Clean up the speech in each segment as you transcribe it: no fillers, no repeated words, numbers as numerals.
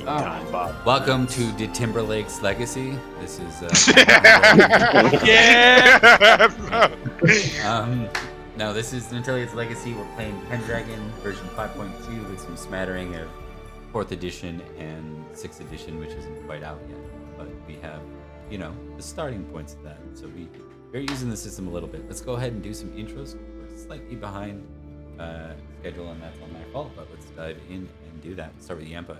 kind, Bob. Welcome to the Timberlake's Legacy. This is no, this is Nanteleod's Legacy. We're playing Pendragon version 5.2 with some smattering of 4th edition and 6th edition, which isn't quite out yet. But we have, the starting points of that. So we're using the system a little bit. Let's go ahead and do some intros. We're slightly behind schedule, and that's on my fault. But let's dive in and do that. Start with Yampa.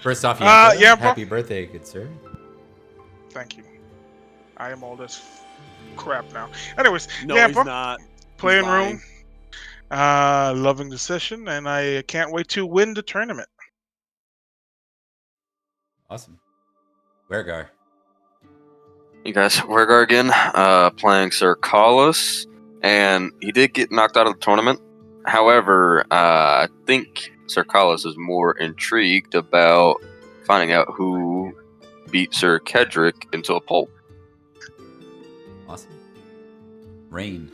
First off, Yampa, happy birthday, good sir. Thank you. I am all this crap now. Anyways, No, Yampa, he's not. playing room. Loving the session, and I can't wait to win the tournament. Awesome. Wergar. Hey guys, Wergar again, playing Sir Carlos, and he did get knocked out of the tournament. However, I think Sir Carlos is more intrigued about finding out who beat Sir Cerdic into a pulp. Awesome. Rain.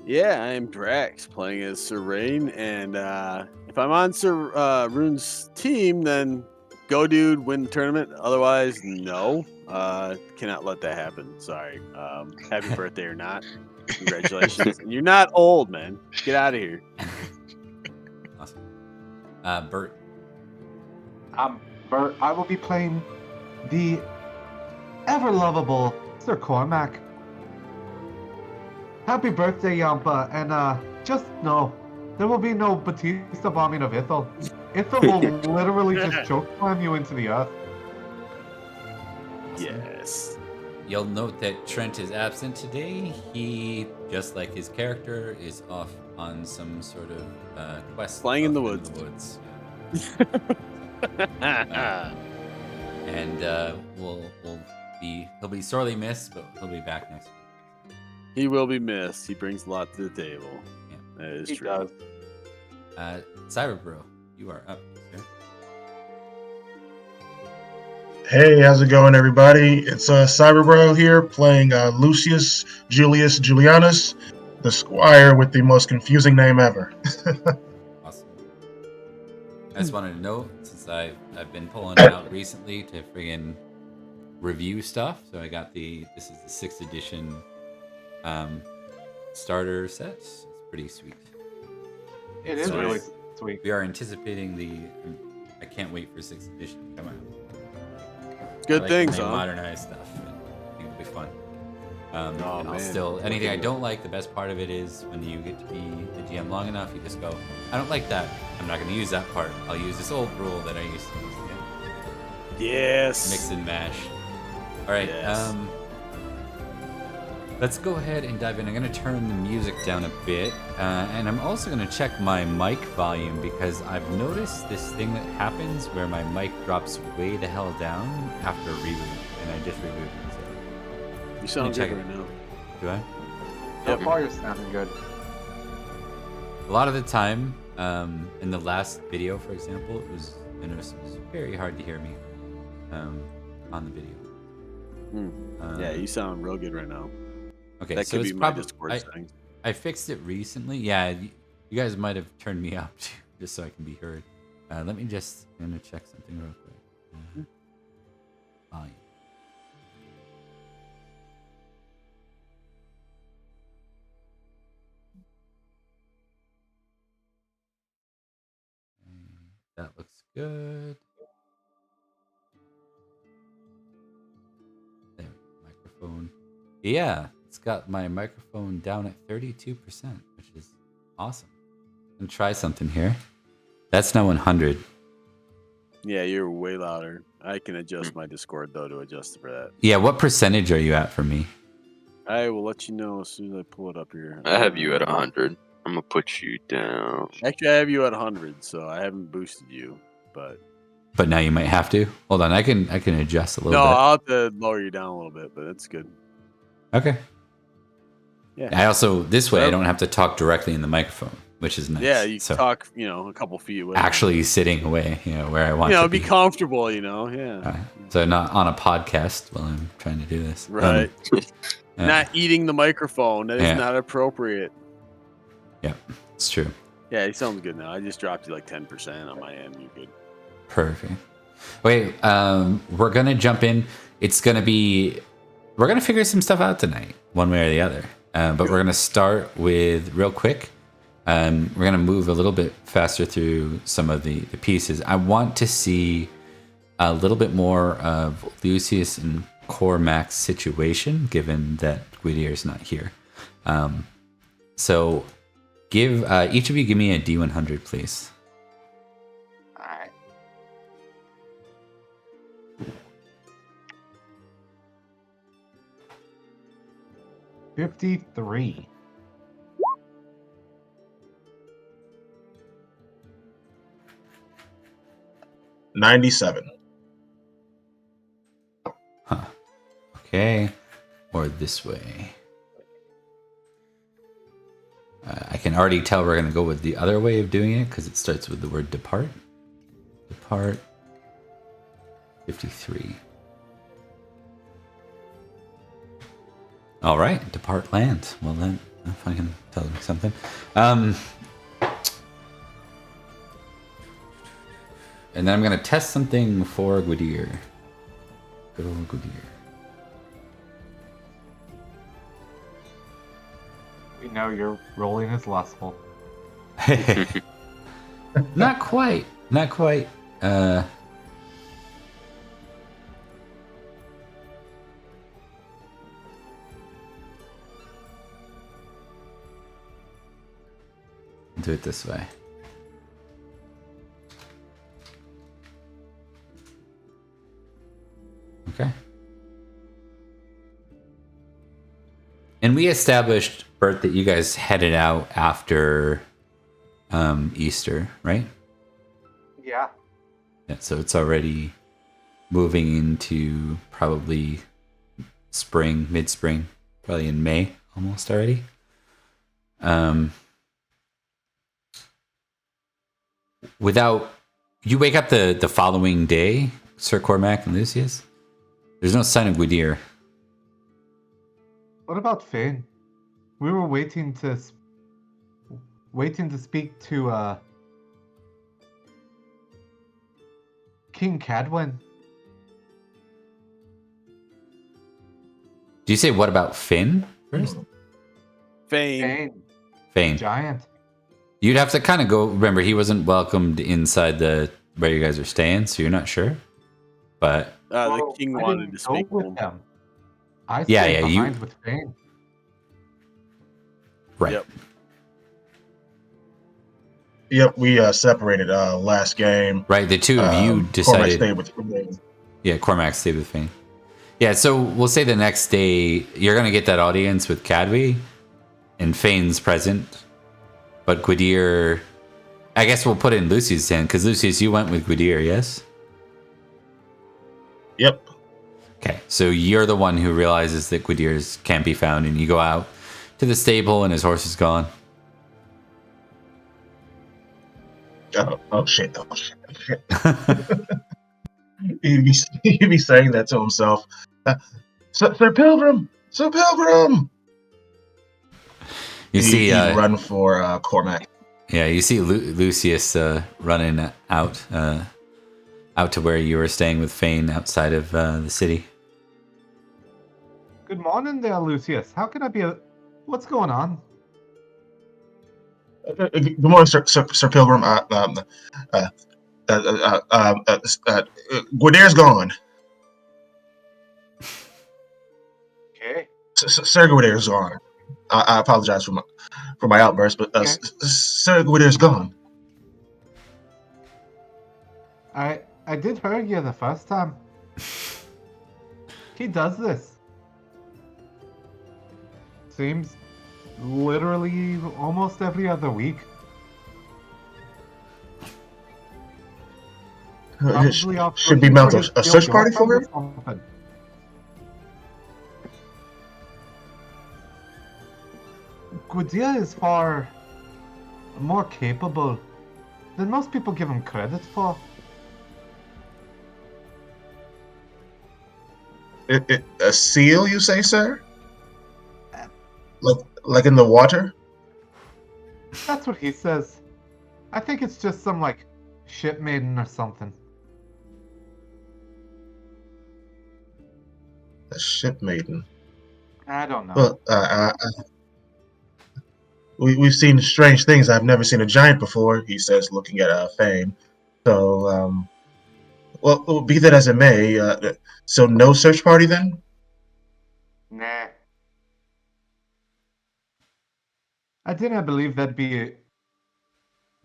Yeah, I am Drax, playing as Sir Rain, and if I'm on Sir Rune's team, then go, dude, win the tournament. Otherwise, no. Cannot let that happen. Sorry. Happy birthday or not. Congratulations. And you're not old, man. Get out of here. Awesome. Bert. I'm Bert. I will be playing the ever lovable Sir Cormac. Happy birthday, Yampa, and just know there will be no Batista bombing of Ithel. Ithel will literally just choke slam you into the earth. Yes. You'll note that Trent is absent today. He, just like his character, is off on some sort of quest. Flying in the woods. And he'll be sorely missed, but he'll be back next week. He will be missed. He brings a lot to the table. Yeah. That is He true. does. Cyberbro, you are up, sir. Hey, how's it going, everybody? It's Cyberbro here, playing Lucius Julius Julianus, the squire with the most confusing name ever. Awesome. I just wanted to know, since I've been pulling it out recently to friggin' review stuff, so I got this is the 6th edition starter set. It's pretty sweet. It is So really sweet. We are anticipating I can't wait for 6th edition to come out. Good I like things, when they huh? modernize stuff. I think it'll be fun. And I'll man. still, anything I don't like, the best part of it is when you get to be the GM long enough, you just go, I don't like that. I'm not going to use that part. I'll use this old rule that I used to use again. Yes. Mix and mash. All right. Yes. Let's go ahead and dive in. I'm going to turn the music down a bit, and I'm also going to check my mic volume because I've noticed this thing that happens where my mic drops way the hell down after a reboot, and I just rebooted. So You sound check good it. right now. do I? So far, you're sounding good. A lot of the time, in the last video, for example, it was very hard to hear me on the video. Yeah, you sound real good right now. Okay, That so could it's be my probably Discord settings. I fixed it recently. Yeah, you guys might have turned me up too, just so I can be heard. I'm gonna check something real quick. Volume. That looks good. There, microphone. Yeah, it's got my microphone down at 32%, which is awesome. And try something here. That's now 100. Yeah, you're way louder. I can adjust my Discord, though, to adjust for that. Yeah, what percentage are you at for me? I will let you know as soon as I pull it up here. I have you at 100. I'm gonna put you down. Actually, I have you at 100, so I haven't boosted you. But But now you might have to. Hold on, I can adjust a no, little bit. I'll have to lower you down a little bit, but that's good. Okay. Yeah. I also this way I don't have to talk directly in the microphone, which is nice. Yeah, you can so talk, a couple feet away. actually sitting away, where I want to be comfortable, Yeah. So not on a podcast while I'm trying to do this. Right. Yeah. Not eating the microphone. That is Yeah. not appropriate. Yeah, it's true. Yeah, he sounds good now. I just dropped you like 10% on my end. You're good. Perfect. Wait, we're gonna jump in. We're gonna figure some stuff out tonight, one way or the other. But we're gonna start with real quick. We're gonna move a little bit faster through some of the pieces. I want to see a little bit more of Lucius and Cormac's situation, given that Gwydir's not here. So, give each of you give me a D100, please. All right. $53. 97. Huh. Okay. Or this way. I can already tell we're going to go with the other way of doing it because it starts with the word depart. Depart. 53. All right. Depart land. Well, then, if I can tell them something. And then I'm going to test something for Gwydir. Good old Gwydir. We know your rolling is lustful. Not quite. Not quite. Do it this way. Okay. And we established, Bert, that you guys headed out after Easter, right? Yeah. Yeah, so it's already moving into probably spring, mid-spring, probably in May almost already. Without you wake up the following day, Sir Cormac and Lucius. There's no sign of Gwydir. What about Fane? We were waiting to speak to King Cadwin. Do you say what about Finn first? Fame. Fane. Giant. You'd have to kind of go. Remember, he wasn't welcomed inside the where you guys are staying, so you're not sure. But The king I wanted didn't to go speak to with him. them. I Yeah, stayed yeah, behind with Fane. right. Yep. Yep, we separated last game. Right, the two of you Cormac decided. stayed with Yeah, Cormac stayed with Fane. Yeah, so we'll say the next day you're gonna get that audience with Cadwy, and Fane's present, but Gwydir. I guess we'll put in Lucius' hand because Lucius, you went with Gwydir, yes? Yep. Okay, so you're the one who realizes that Gwydir's can't be found, and you go out to the stable, and his horse is gone. Oh shit! Oh shit! he'd be saying that to himself. Sir Pilgrim! Sir Pilgrim! You see, he'd run for Cormac. yeah, you see Lucius running out to where you were staying with Fane outside of the city. Good morning there, Lucius. How can I be What's going on? Good morning, Sir Pilgrim. Gwydir's gone. Okay. Sir Gwydir's gone. I apologize for my outburst, but Okay. Sir Gwydir's gone. I did hear you the first time. He does this. Seems literally almost every other week. Probably off Should we looking mount for his a search killed party for girlfriend him? or something. Gwydir is far more capable than most people give him credit for. A seal, you say, sir? Like in the water? That's what he says. I think it's just some, like, ship maiden or something. A ship maiden. I don't know. Well, we've seen strange things. I've never seen a giant before, he says, looking at Fane. So, well, be that as it may, so no search party then? Nah. I didn't believe that'd be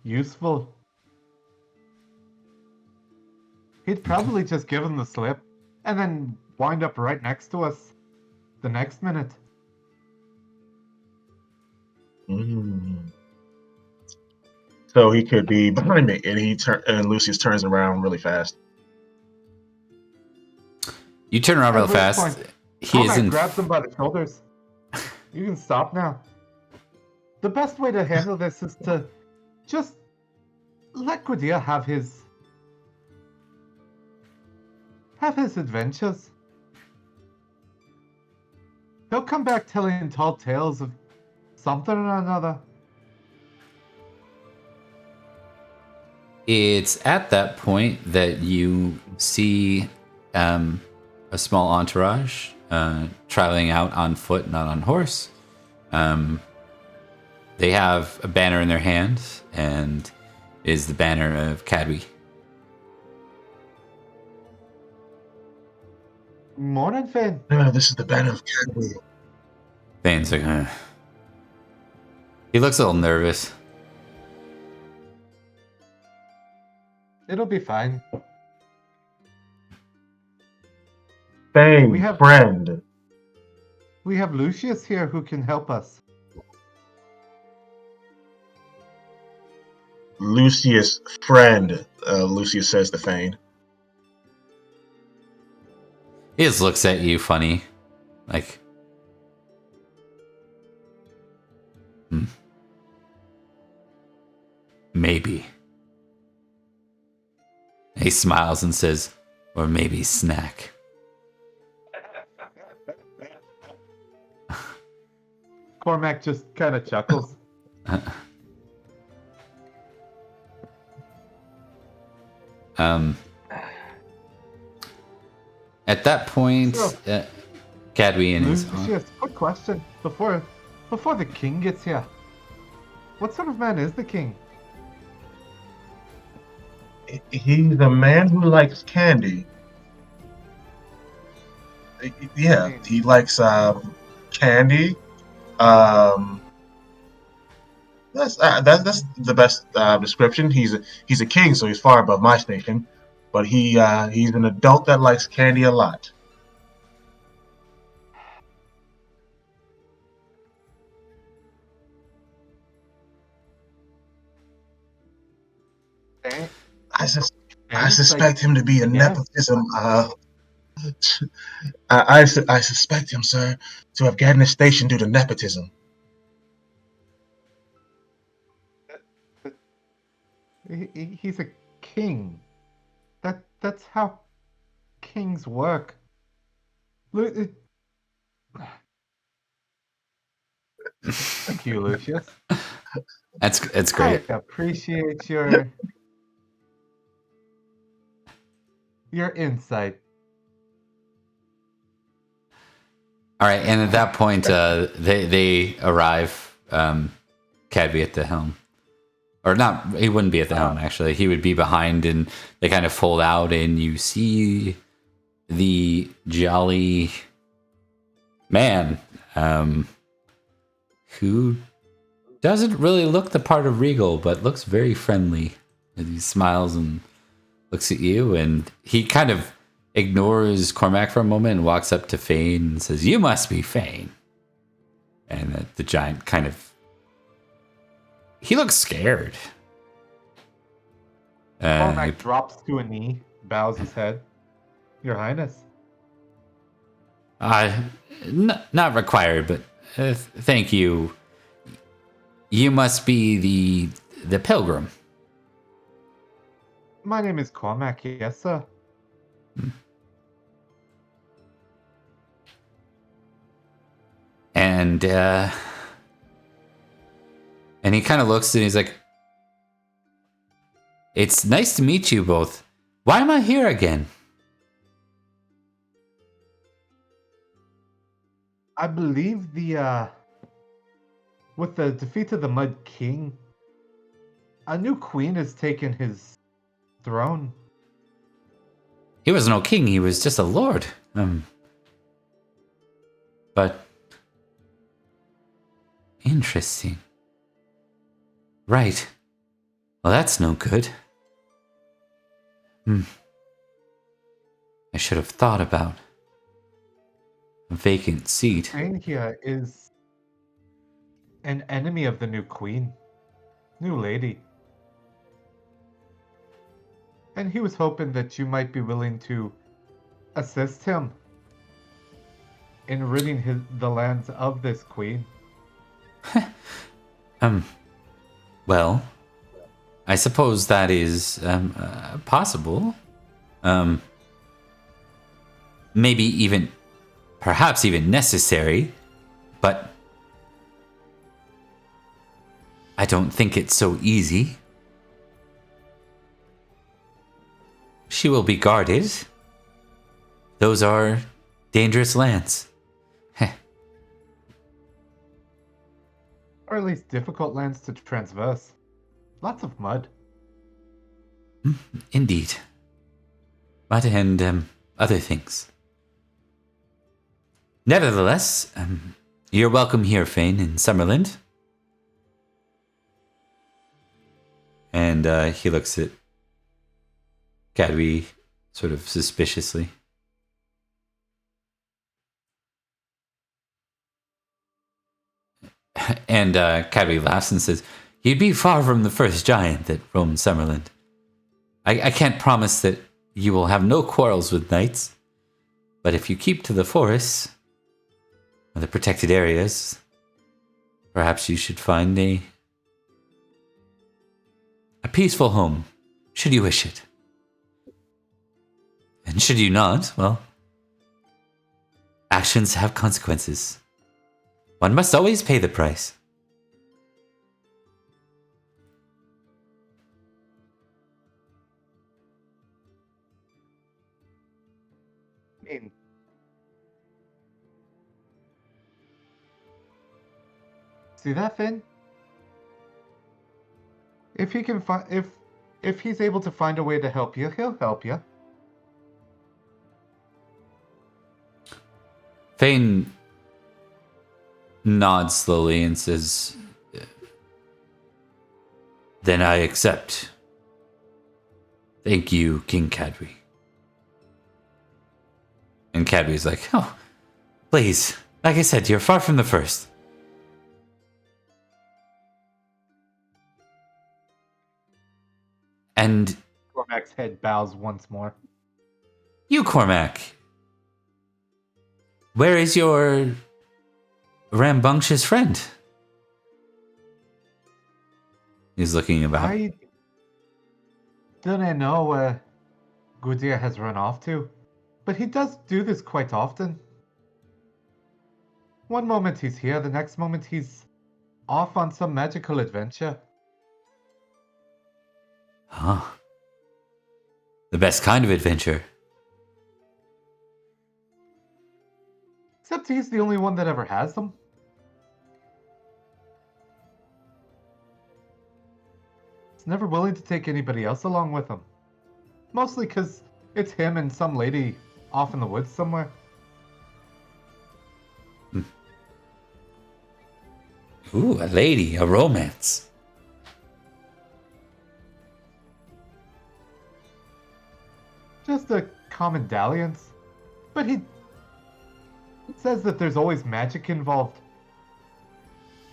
useful. He'd probably just give him the slip and then wind up right next to us the next minute. Mm. So he could be behind me, and Lucius turns around really fast. You turn around real At which fast. point, He Cormac isn't. grabs him by the shoulders. You can stop now. The best way to handle this is to just let Cordia have his adventures. He'll come back telling tall tales of something or another. It's at that point that you see a small entourage traveling out on foot, not on horse. They have a banner in their hand, and it is the banner of Cadwy. Morning, Finn. No, this is the banner of Cadwy. Vane's like, He looks a little nervous. It'll be fine. Fane, We have- friend. We have Lucius here who can help us. Lucius, friend, Lucius says to Fane. He just looks at you funny. Like, maybe. He smiles and says, or maybe snack. Cormac just kind of chuckles. At that point, So- Cadwy and his Lucius, quick question. Before the king gets here, what sort of man is the king? He's a man who likes candy. Yeah, he likes candy. That's the best description. He's a king, so he's far above my station. But he's an adult that likes candy a lot. Eh? I suspect him to be a nepotism. I suspect him, sir, to have gotten a station due to nepotism. He's a king. That's how kings work. Thank you, Lucius. It's great. I appreciate your insight. All right, and at that point, they arrive. Cadwy at the helm, or not? He wouldn't be at the helm. Actually, he would be behind, and they kind of fold out, and you see the jolly man, who doesn't really look the part of Regal, but looks very friendly. And he smiles and looks at you, and he kind of ignores Cormac for a moment and walks up to Fane and says, "You must be Fane." And the giant kind of... He looks scared. Cormac drops to a knee, bows his head. Your Highness. Not required, but thank you. You must be the pilgrim. My name is Cormac, yes, sir. And he kind of looks and he's like, "It's nice to meet you both. Why am I here again?" I believe with the defeat of the Mud King, a new queen has taken his throne. He was no king, he was just a lord. But interesting. Right. Well, that's no good. I should have thought about a vacant seat. Jane here is an enemy of the new queen, new lady. And he was hoping that you might be willing to assist him in ridding the lands of this queen. Well, I suppose that is possible. Maybe even, perhaps even necessary, but I don't think it's so easy. She will be guarded. Those are dangerous lands. Or at least difficult lands to traverse. Lots of mud. Indeed. Mud and other things. Nevertheless, you're welcome here, Fane, in Summerland. And he looks at Cadwy sort of suspiciously. And Cadwy laughs and says, "You'd be far from the first giant that roamed Summerland. I can't promise that you will have no quarrels with knights, but if you keep to the forests or the protected areas, perhaps you should find a peaceful home, should you wish it. And should you not, well, actions have consequences. One must always pay the price." I mean, see that, Finn? If he can find, if he's able to find a way to help you, he'll help you. Fane nods slowly and says, "Then I accept. Thank you, King Cadwy." And Cadwy's like, "Oh, please. Like I said, you're far from the first." And Cormac's head bows once more. you, Cormac, where is your rambunctious friend? He's looking about. I don't know where Gudea has run off to, but he does do this quite often. One moment he's here, the next moment he's off on some magical adventure. Huh. The best kind of adventure. Except he's the only one that ever has them. He's never willing to take anybody else along with him. Mostly because it's him and some lady off in the woods somewhere. Ooh, a lady, a romance. Just a common dalliance. But he says that there's always magic involved.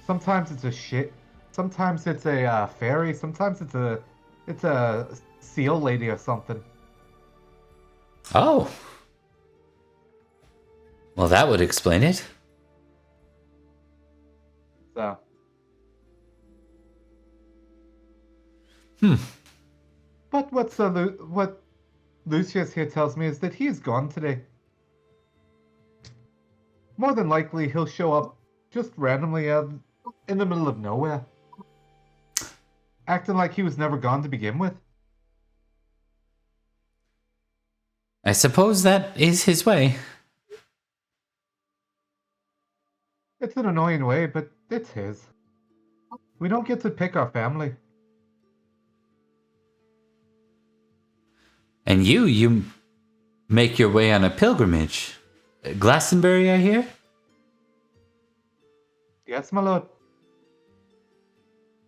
Sometimes it's a shit. Sometimes it's a fairy. Sometimes it's a seal lady or something. Oh. Well, that would explain it. So. But what Lucius here tells me is that he is gone today. More than likely, he'll show up just randomly in the middle of nowhere, acting like he was never gone to begin with. I suppose that is his way. It's an annoying way, but it's his. We don't get to pick our family. And you make your way on a pilgrimage. Glastonbury, I hear? Yes, my lord.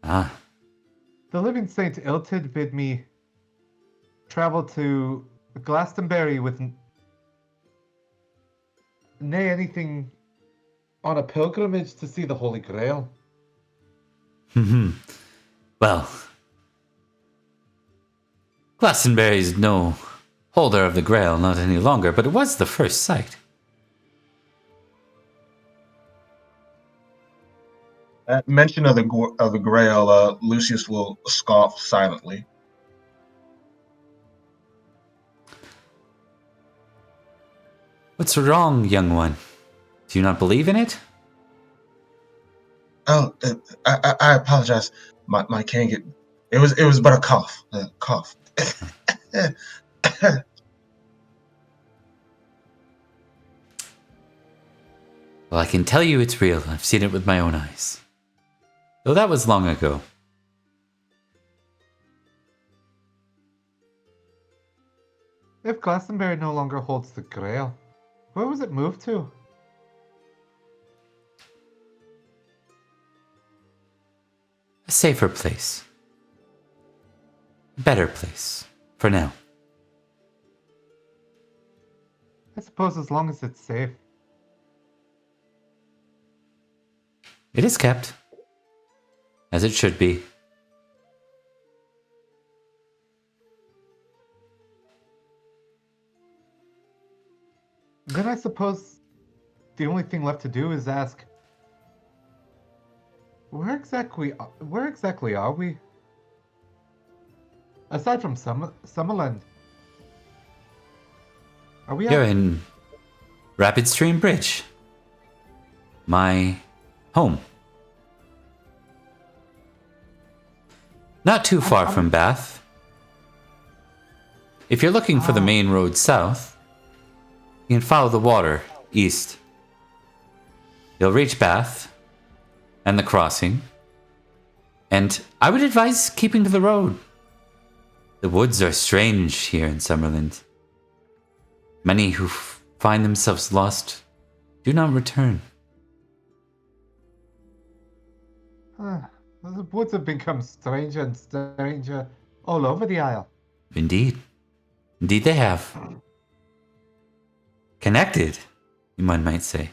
Ah, The living Saint Iltid bid me travel to Glastonbury with nay anything on a pilgrimage to see the Holy Grail. well, Glastonbury's no holder of the Grail, not any longer, but it was the first sight. At mention of the Grail, Lucius will scoff silently. What's wrong, young one? Do you not believe in it? Oh, I apologize. My cane get. It was but a cough. Cough. Well, I can tell you it's real. I've seen it with my own eyes. Though that was long ago. If Glastonbury no longer holds the Grail, where was it moved to? A safer place. A better place. For now. I suppose as long as it's safe. It is kept. As it should be. Then I suppose the only thing left to do is ask, where exactly are we? Aside from Summerland, are we You're out? in Rapid Stream Bridge. My home. Not too far from Bath. If you're looking for the main road south, you can follow the water east. You'll reach Bath and the crossing. And I would advise keeping to the road. The woods are strange here in Summerland. Many who find themselves lost do not return. The woods have become stranger and stranger all over the Isle. Indeed. Indeed they have. Connected, one might say.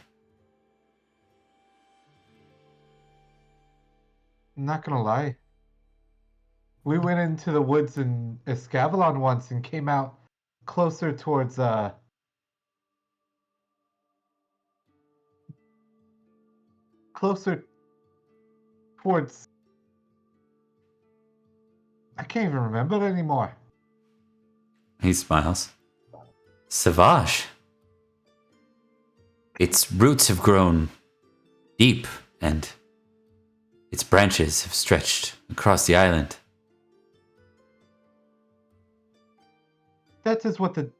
Not gonna lie. We went into the woods in Escavalon once and came out closer towards closer towards I can't even remember it anymore. He smiles. Savage. Its roots have grown deep and its branches have stretched across the island. That is what the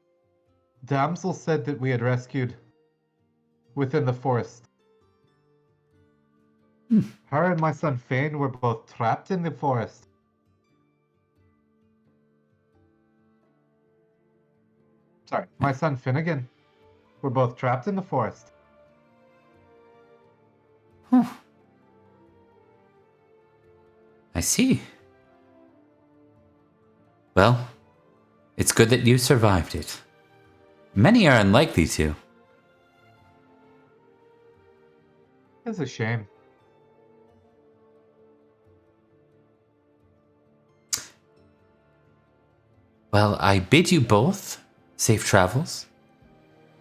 damsel said that we had rescued within the forest. Her and my son Fane were both trapped in the forest. Sorry, my son Finnegan were both trapped in the forest. I see. Well, it's good that you survived it. Many are unlikely to. It's a shame. Well, I bid you both safe travels,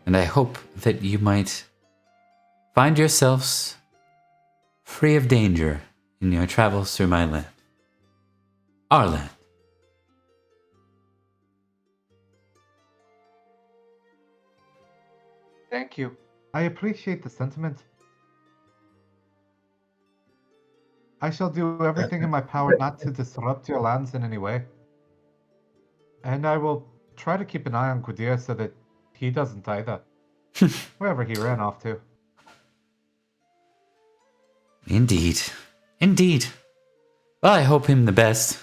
and I hope that you might find yourselves free of danger in your travels through my land. Our land. Thank you. I appreciate the sentiment. I shall do everything in my power not to disrupt your lands in any way. And I will try to keep an eye on Quadir so that he doesn't either. Wherever he ran off to. Indeed. Indeed. Well, I hope him the best.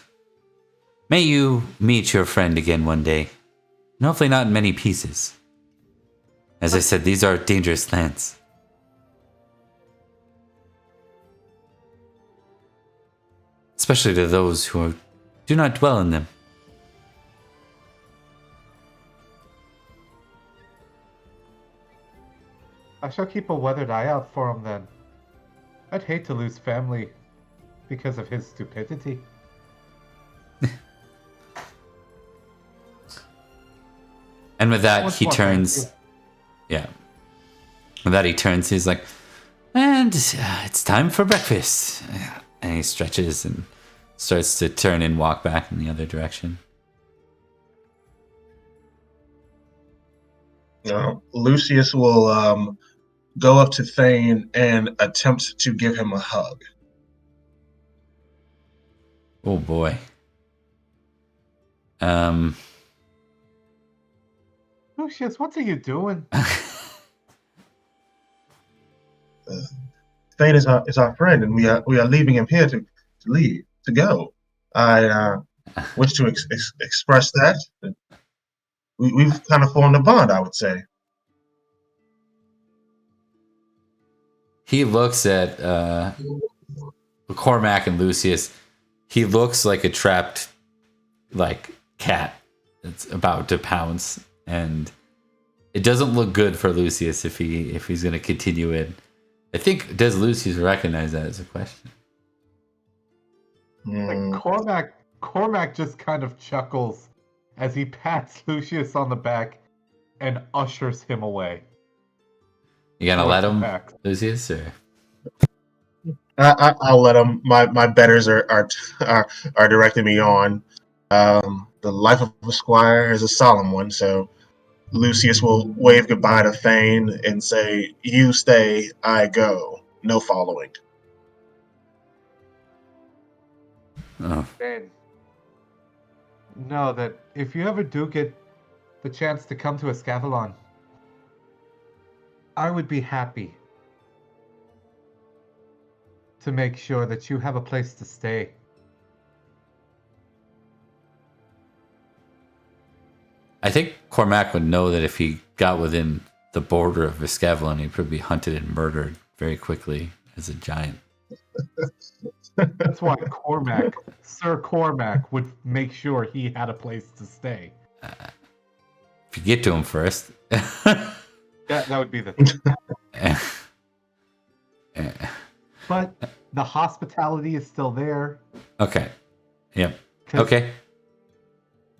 May you meet your friend again one day. And hopefully not in many pieces. As I said, these are dangerous lands. Especially to those who do not dwell in them. I shall keep a weathered eye out for him then. I'd hate to lose family because of his stupidity. And with that, Once he more, thank turns. you. Yeah. With that, he turns. He's like, and it's time for breakfast. And he stretches and starts to turn and walk back in the other direction. Lucius will go up to Thane and attempt to give him a hug. Oh boy. Lucius, what are you doing? Thane is our friend, and we are leaving him here to go. I wish to express that. We've kind of formed a bond, I would say. He looks at Cormac and Lucius. He looks like a trapped cat that's about to pounce, and it doesn't look good for Lucius if he's going to continue in. I think, does Lucius recognize that as a question? Like Cormac just kind of chuckles as he pats Lucius on the back and ushers him away. You gonna let him, Back. Lucius, or? I'll let him. My betters are directing me on. The life of a squire is a solemn one, so Lucius will wave goodbye to Thane and say, "You stay, I go. No following." Oh. And know that if you ever do get the chance to come to Escavalon, I would be happy to make sure that you have a place to stay. I think Cormac would know that if he got within the border of Escavalon, he'd probably be hunted and murdered very quickly as a giant. That's why Sir Cormac, would make sure he had a place to stay. If you get to him first. That would be the thing. But the hospitality is still there. Okay. Yep. Okay.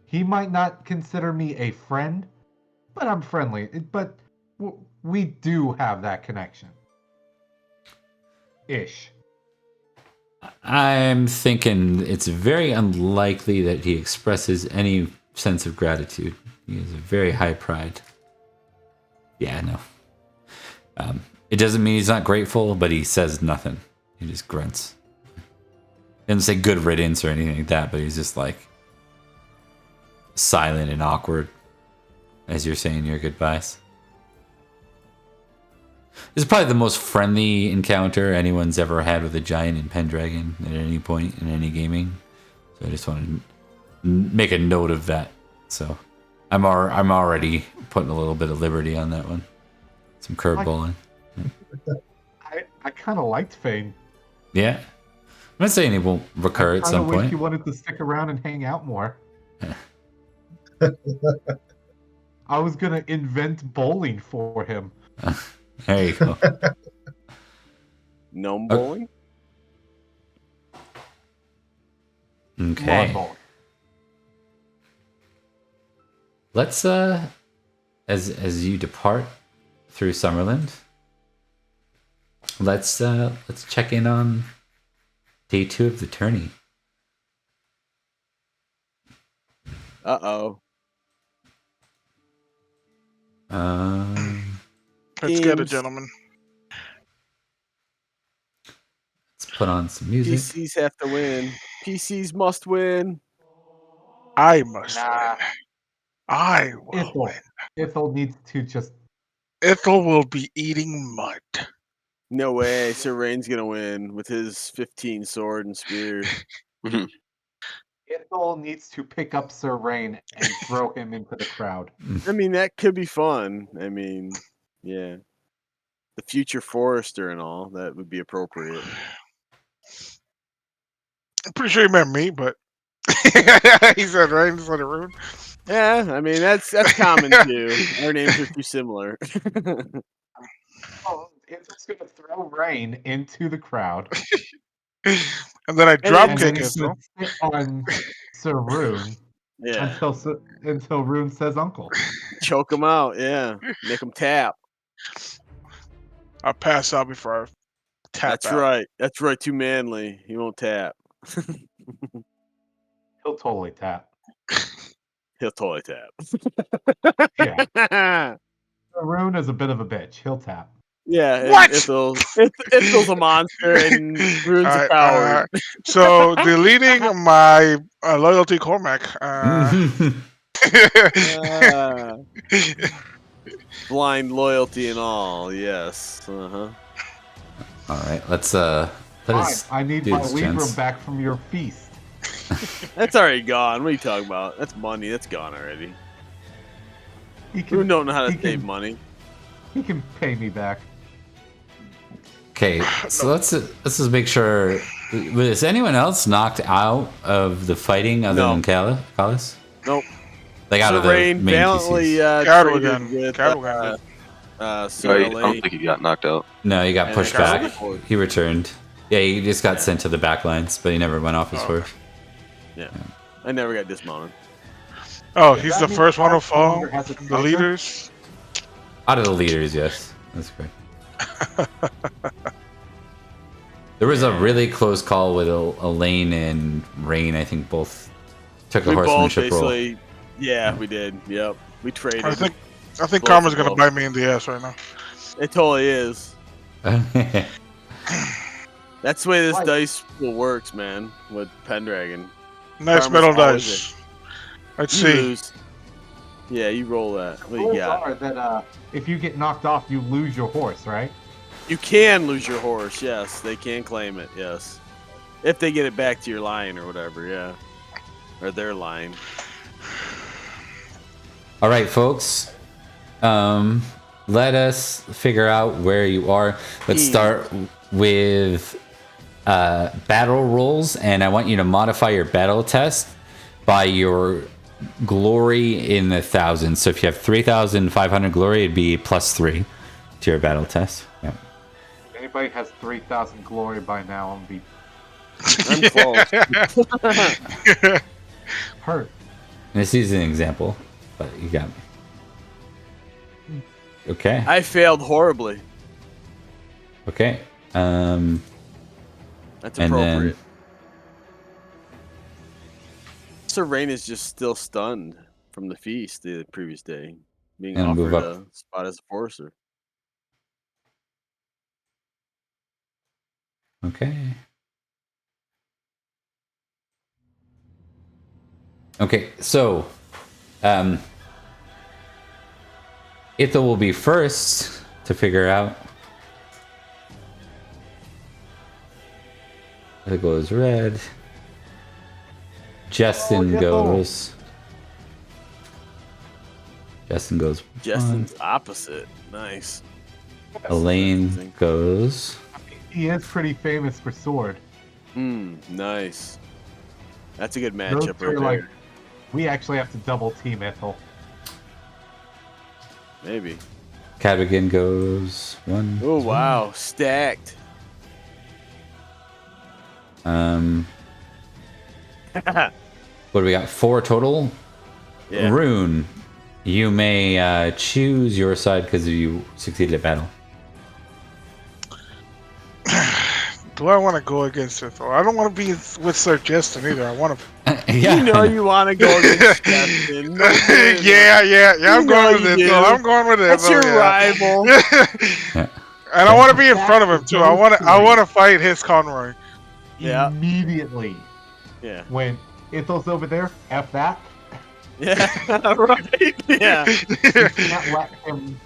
He might not consider me a friend, but I'm friendly. But we do have that connection. Ish. I'm thinking it's very unlikely that he expresses any sense of gratitude. He has a very high pride. Yeah, no. It doesn't mean he's not grateful, but he says nothing. He just grunts. He doesn't say good riddance or anything like that, but he's just like silent and awkward as you're saying your goodbyes. This is probably the most friendly encounter anyone's ever had with a giant in Pendragon at any point in any gaming. So I just want to make a note of that. So I'm already putting a little bit of liberty on that one. Some curveballing. I kind of liked Fane. Yeah. I'm not saying he won't recur at some I wish point. he wanted to stick around and hang out more. I was gonna invent bowling for him. There you go. Gnome bowling? Okay. Lawn bowling. Let's as you depart through Summerland, let's check in on day 2 of the tourney. Uh-oh. Let's get it, Games. gentlemen. Let's put on some music. PCs have to win. PCs must win. I must Nah. win. I will win. Ithel needs to just. Ithel will be eating mud. No way. Sir Rain's gonna win with his 15 sword and spear. Ithel needs to pick up Sir Rain and throw him into the crowd. I mean, that could be fun. I mean, yeah. The future forester and all, that would be appropriate. I'm pretty sure he meant me, but he said right instead of Rune. Yeah, I mean, that's common too. Our names are too similar. Oh, Ithel's gonna throw Rain into the crowd. And then I drop And kick then he's it. gonna sit on Sir Rune Yeah. until Rune says uncle. Choke him out. Yeah. Make him tap. I'll pass out before I tap That's out. right. That's right. Too manly. He won't tap. He'll totally tap. He'll totally tap. Yeah. Sir Rune is a bit of a bitch. He'll tap. Yeah. and What? Ithel's a monster and Rune's a Alright, coward. So deleting my loyalty Cormac. Blind loyalty and all. Yes. Uh-huh. All right, let's let us. I need do my this, Libram gents. back from your feast. That's already gone. What are you talking about? That's money. That's gone already. He Rune can, don't know how to he save can- money. he can pay me back. Okay, so let's just make sure. Was anyone else knocked out of the fighting other No. than Callus? Nope. Like out of the Rain main valiantly PCs? Cattle traded with gun. I Sir don't Elaine. think he got knocked out. No, he got And pushed then got back. forward. He returned. Yeah, he just got Yeah. sent to the back lines, but he never went off his horse. Yeah. I never got dismounted. Oh, he's that the means first one to Alex no fall longer has a from the striker? leaders. Out of the leaders, yes, that's correct. There was a really close call with Elaine and Rain. I think both took a We both horsemanship role. basically. Yeah, we did. Yep. We traded. I think Both Karma's of gonna them. bite me in the ass right now. It totally is. That's the way this Right. dice pool works, man. With Pendragon. Nice Karma's metal always dice. Let's You see. lose. Yeah, you roll that. What do you Rules got? are that if you get knocked off, you lose your horse, right? You can lose your horse. Yes, they can claim it. Yes, if they get it back to your line or whatever. Yeah, or their line. All right, folks. Let us figure out where you are. Let's start with battle rolls, and I want you to modify your battle test by your glory in the thousands. So if you have 3,500 glory, it'd be +3 to your battle test. Yeah. If anybody has 3,000 glory by now, I'm be I'm close. hurt. And this is an example, but you got me. Okay. I failed horribly. Okay. That's And then- appropriate. Sir Rain is just still stunned from the feast the previous day, being And move offered up. a spot as a forester. Okay. Okay, so Itha will be first to figure out. It goes red. Justin yeah. goes. Justin goes. Justin's opposite. Nice. Elaine Amazing. goes. He is pretty famous for sword. Nice. That's a good Those matchup two right are there. like, we actually have to double team Ethel. Maybe. Cadogan goes 1. Oh wow, stacked. What do we got? 4 total. Yeah. Rune, you may choose your side because you succeeded at battle. Do I want to go against it though? I don't want to be with Sir Justin either. I want to. Yeah. You know you want to go against Justin. No kidding. yeah. I'm You going know with you it. do. Though. I'm going with it. That's though, your yeah. rival. And I want to be in front of him too. I want to fight his Conroy. Yeah. Immediately. Yeah. When Ethel's over there, F that. Yeah. Right. Yeah. We cannot let him.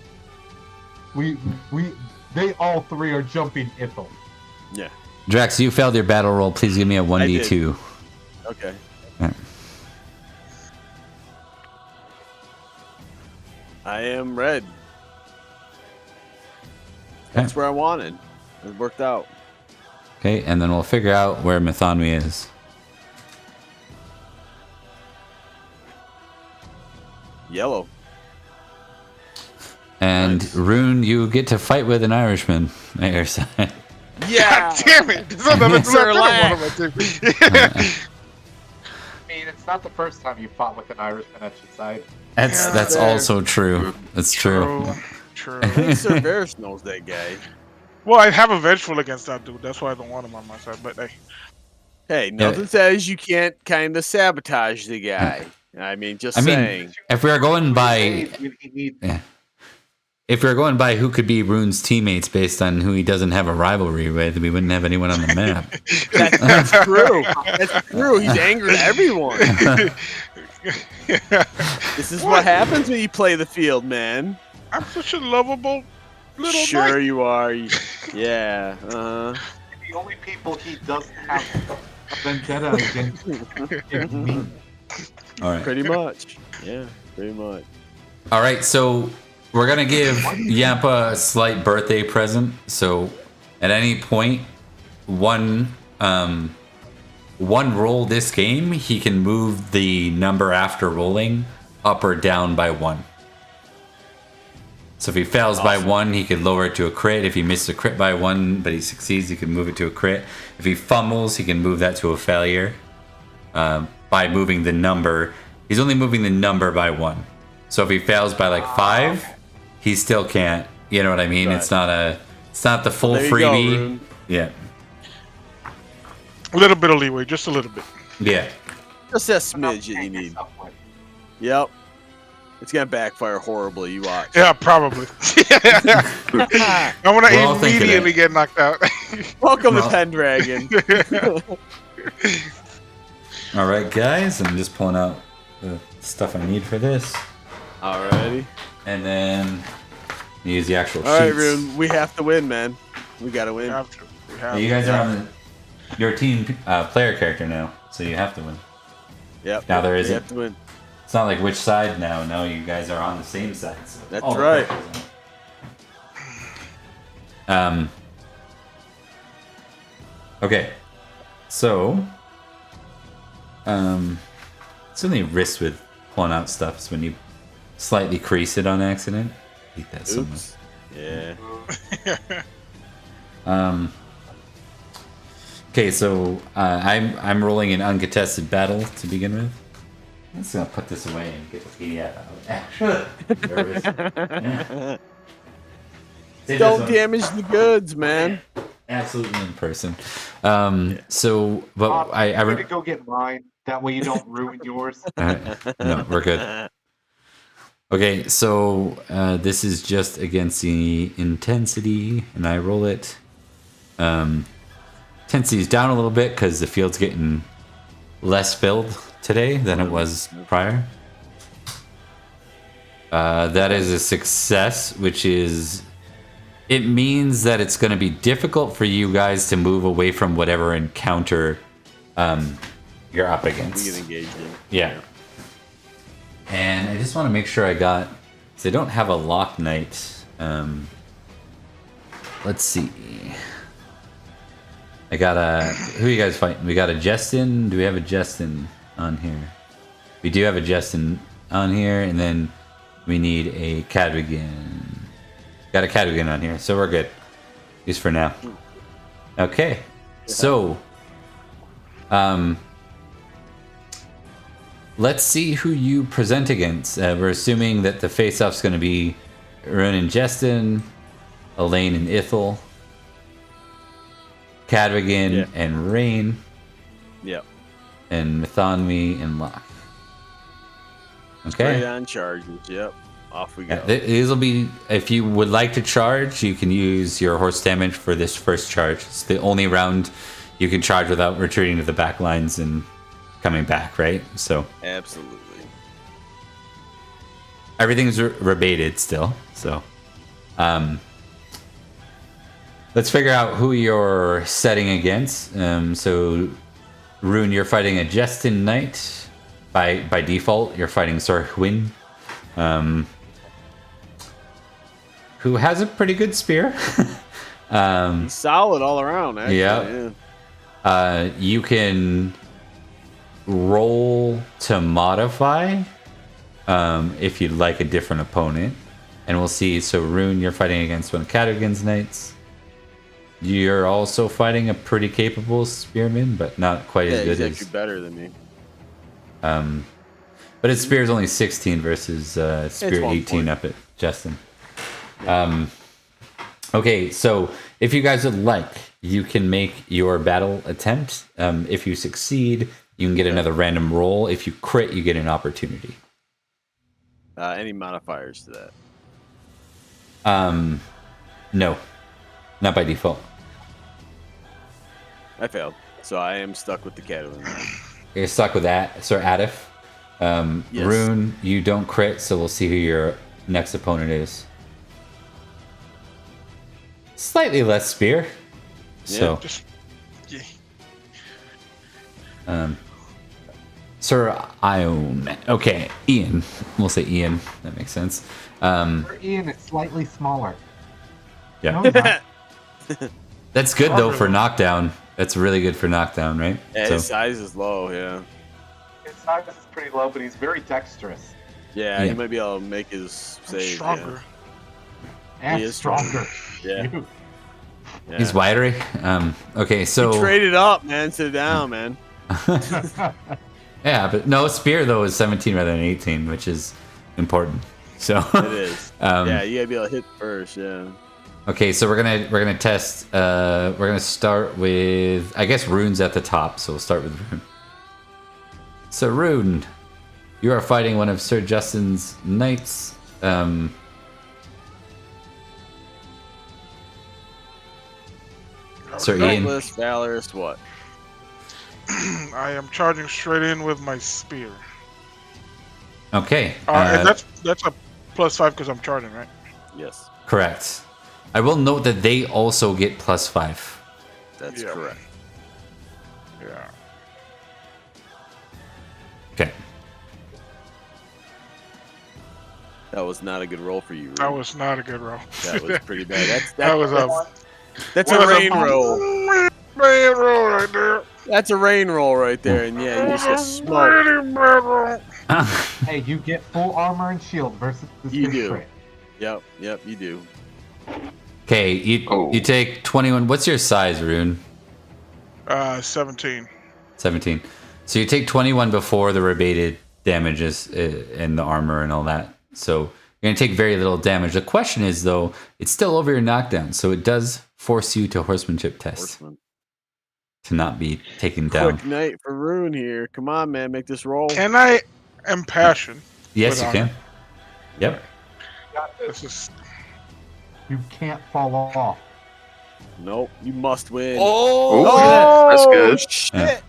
they all three are jumping Ithel. Yeah. Drax, you failed your battle roll. Please give me a 1d2. Okay. Yeah. I am red. That's where I wanted. It worked out. Okay, and then we'll figure out where Mythonwy is. Yellow. And Nice. Rune, you get to fight with an Irishman at your side. Yeah. God damn it! There's another Sir lieutenant one of my team. I mean, it's not the first time you fought with an Irishman at your side. That's Fair. also true. That's true. True. I think Sir Varys knows that guy. Well, I have a vengeful against that dude. That's why I don't want him on my side. But hey, Hey, nothing says you can't kind of sabotage the guy. I mean, just saying. If we are going by, Yeah. if we are going by who could be Rune's teammates based on who he doesn't have a rivalry with, we wouldn't have anyone on the map. That's true. That's true. He's angry at everyone. This is what happens when you play the field, man. I'm such a lovable little Sure knight. you are. Yeah. The only people he doesn't have a vendetta against is me. All right. Pretty much. Yeah, pretty much. All right, so we're gonna give Yampa a slight birthday present. So, at any point, one roll this game, he can move the number after rolling up or down by 1. So if he fails by 1, he could lower it to a crit. If he misses a crit by 1, but he succeeds, he can move it to a crit. If he fumbles, he can move that to a failure by moving the number. He's only moving the number by 1. So if he fails by like 5, he still can't. You know what I mean? Right. It's not the full There you go, freebie. Rune. Yeah. A little bit of leeway, just a little bit. Yeah. Just that smidge that you need. Yep. It's gonna backfire horribly. You watch. Yeah, probably. I'm gonna We're all thinking immediately it. get knocked out. Welcome Well- to Pendragon. All right, guys. I'm just pulling out the stuff I need for this, Alrighty. and then use the actual All right, sheets. Rune. We have to win, man. We gotta We win. have to. We have You to. guys are on your team player character now, so you have to win. Yep. Now there We isn't. have to win. It's not like which side now. No, you guys are on the same side. So That's all the right. characters are. Okay. So. It's only risk with pulling out stuff is when you slightly crease it on accident. I hate that so much. Oops. Yeah. Okay, so I'm rolling an uncontested battle to begin with. I'm just gonna put this away and get the PDF out. Actually, nervous. Yeah. Save this Don't one. damage the goods, man. Absolutely in person. So, but I'm gonna go get mine. That way you don't ruin yours. no, we're good. Okay, so this is just against the intensity, and I roll it. Intensity is down a little bit because the field's getting less filled today than it was prior. That is a success, which is... It means that it's going to be difficult for you guys to move away from whatever encounter you're up against. We get engaged in. Yeah. And I just want to make sure I got... So I don't have a Lock Knight. Let's see. I got a... Who are you guys fighting? We got a Justin. Do we have a Justin on here? We do have a Justin on here. And then we need a Cadrigan. Got a Cadrigan on here. So we're good. At least for now. Okay. So... let's see who you present against. We're assuming that the face-off's going to be Rune and Justin, Elaine and Ithel, Cadrigan and Rain, Yep. and Mythonwy and Locke. Straight Okay. on charges. Yep. Off we go. These will be, if you would like to charge, you can use your horse damage for this first charge. It's the only round you can charge without retreating to the back lines and coming back, right? So Absolutely. everything's rebated still. So, let's figure out who you're setting against. So, Rune, you're fighting a Jestin Knight. By default, you're fighting Sir Hwyn, who has a pretty good spear. He's solid all around, actually. Yeah. You can roll to modify if you'd like a different opponent. And we'll see. So, Rune, you're fighting against one of Cadogan's Knights. You're also fighting a pretty capable spearman, but not quite as good he's as... actually better than me. But his spear is only 16 versus spear 18 up at Justin. Okay, so if you guys would like, you can make your battle attempt. If you succeed, you can get another random roll. If you crit, you get an opportunity. Any modifiers to that? No, not by default. I failed, so I am stuck with the Cadogan. You're stuck with that, Sir Adif. Yes. Rune, you don't crit, so we'll see who your next opponent is. Slightly less spear. So, Sir Ione. Okay, Ian. We'll say Ian. That makes sense. For Ian, it's slightly smaller. Yeah. No, he's not. That's good, though, for knockdown. That's really good for knockdown, right? Yeah, his size is low, yeah. His size is pretty low, but he's very dexterous. Yeah, he might be able to make his save. Stronger. And He is stronger. Yeah. You. He's wiry. Okay, so... He traded up, man. Sit down, man. Yeah, but no, spear, though, is 17 rather than 18, which is important. So It is. Yeah, you gotta be able to hit first, yeah. Okay, so we're gonna test. We're gonna start with, I guess, Rune's at the top, so we'll start with Rune. So Rune, you are fighting one of Sir Justin's knights. Sir Ian. Reckless, valorous, what? I am charging straight in with my spear. Okay. And that's a +5 because I'm charging, right? Yes, Correct. I will note that they also get +5. that's Yeah. correct. Yeah. Okay. That was not a good roll for you. Rune. That was not a good roll. That was pretty bad. That was a That's a rain roll. bad roll right there. That's a rain roll right there, and yeah, you just got smoked. Really bad roll. Hey, you get full armor and shield versus this You big do. crit. Yep, you do. Okay, you take 21. What's your size, Rune? 17. 17. So you take 21 before the rebated damages and the armor and all that. So you're going to take very little damage. The question is, though, it's still over your knockdown. So it does force you to horsemanship test Horseman. to not be taken down. Quick night for Rune here. Come on, man, make this roll. Can I impassion? Yes, with you honor? can. Yep. This is You can't fall off. Nope, you must win. Oh, that's good. Shit. Yeah.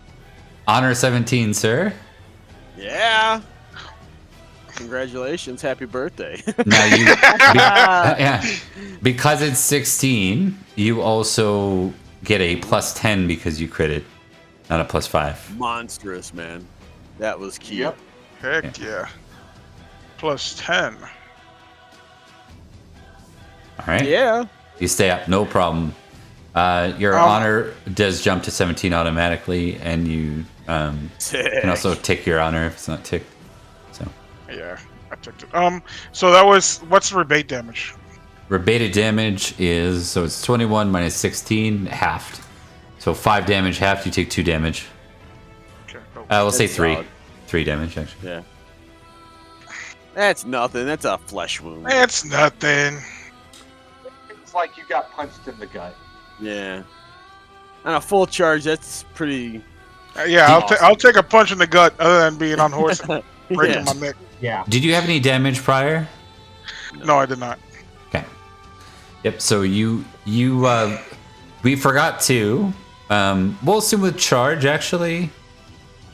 Honor 17, sir. Yeah. Congratulations, happy birthday. Now yeah, because it's 16, you also get a +10 because you critted, not a +5. Monstrous, man. That was key. Yep. heck yeah. +10. All right. Yeah. You stay up, no problem. Your honor does jump to 17 automatically, and you can also tick your honor if it's not ticked. So Yeah, I took it. So that was, what's the rebate damage? rebated damage is, so it's 21 minus 16 halved. So 5 damage halved, you take 2 damage. Okay, cool. We'll say That's 3. solid. 3 damage actually. Yeah. That's nothing. That's a flesh wound. It's nothing. It's like you got punched in the gut. Yeah. On a full charge, that's pretty. Yeah, Awesome. I'll take a punch in the gut other than being on horse and breaking Yeah. my neck. Yeah. Did you have any damage prior? No, I did not. Okay. Yep. So we forgot to. We'll assume with charge actually.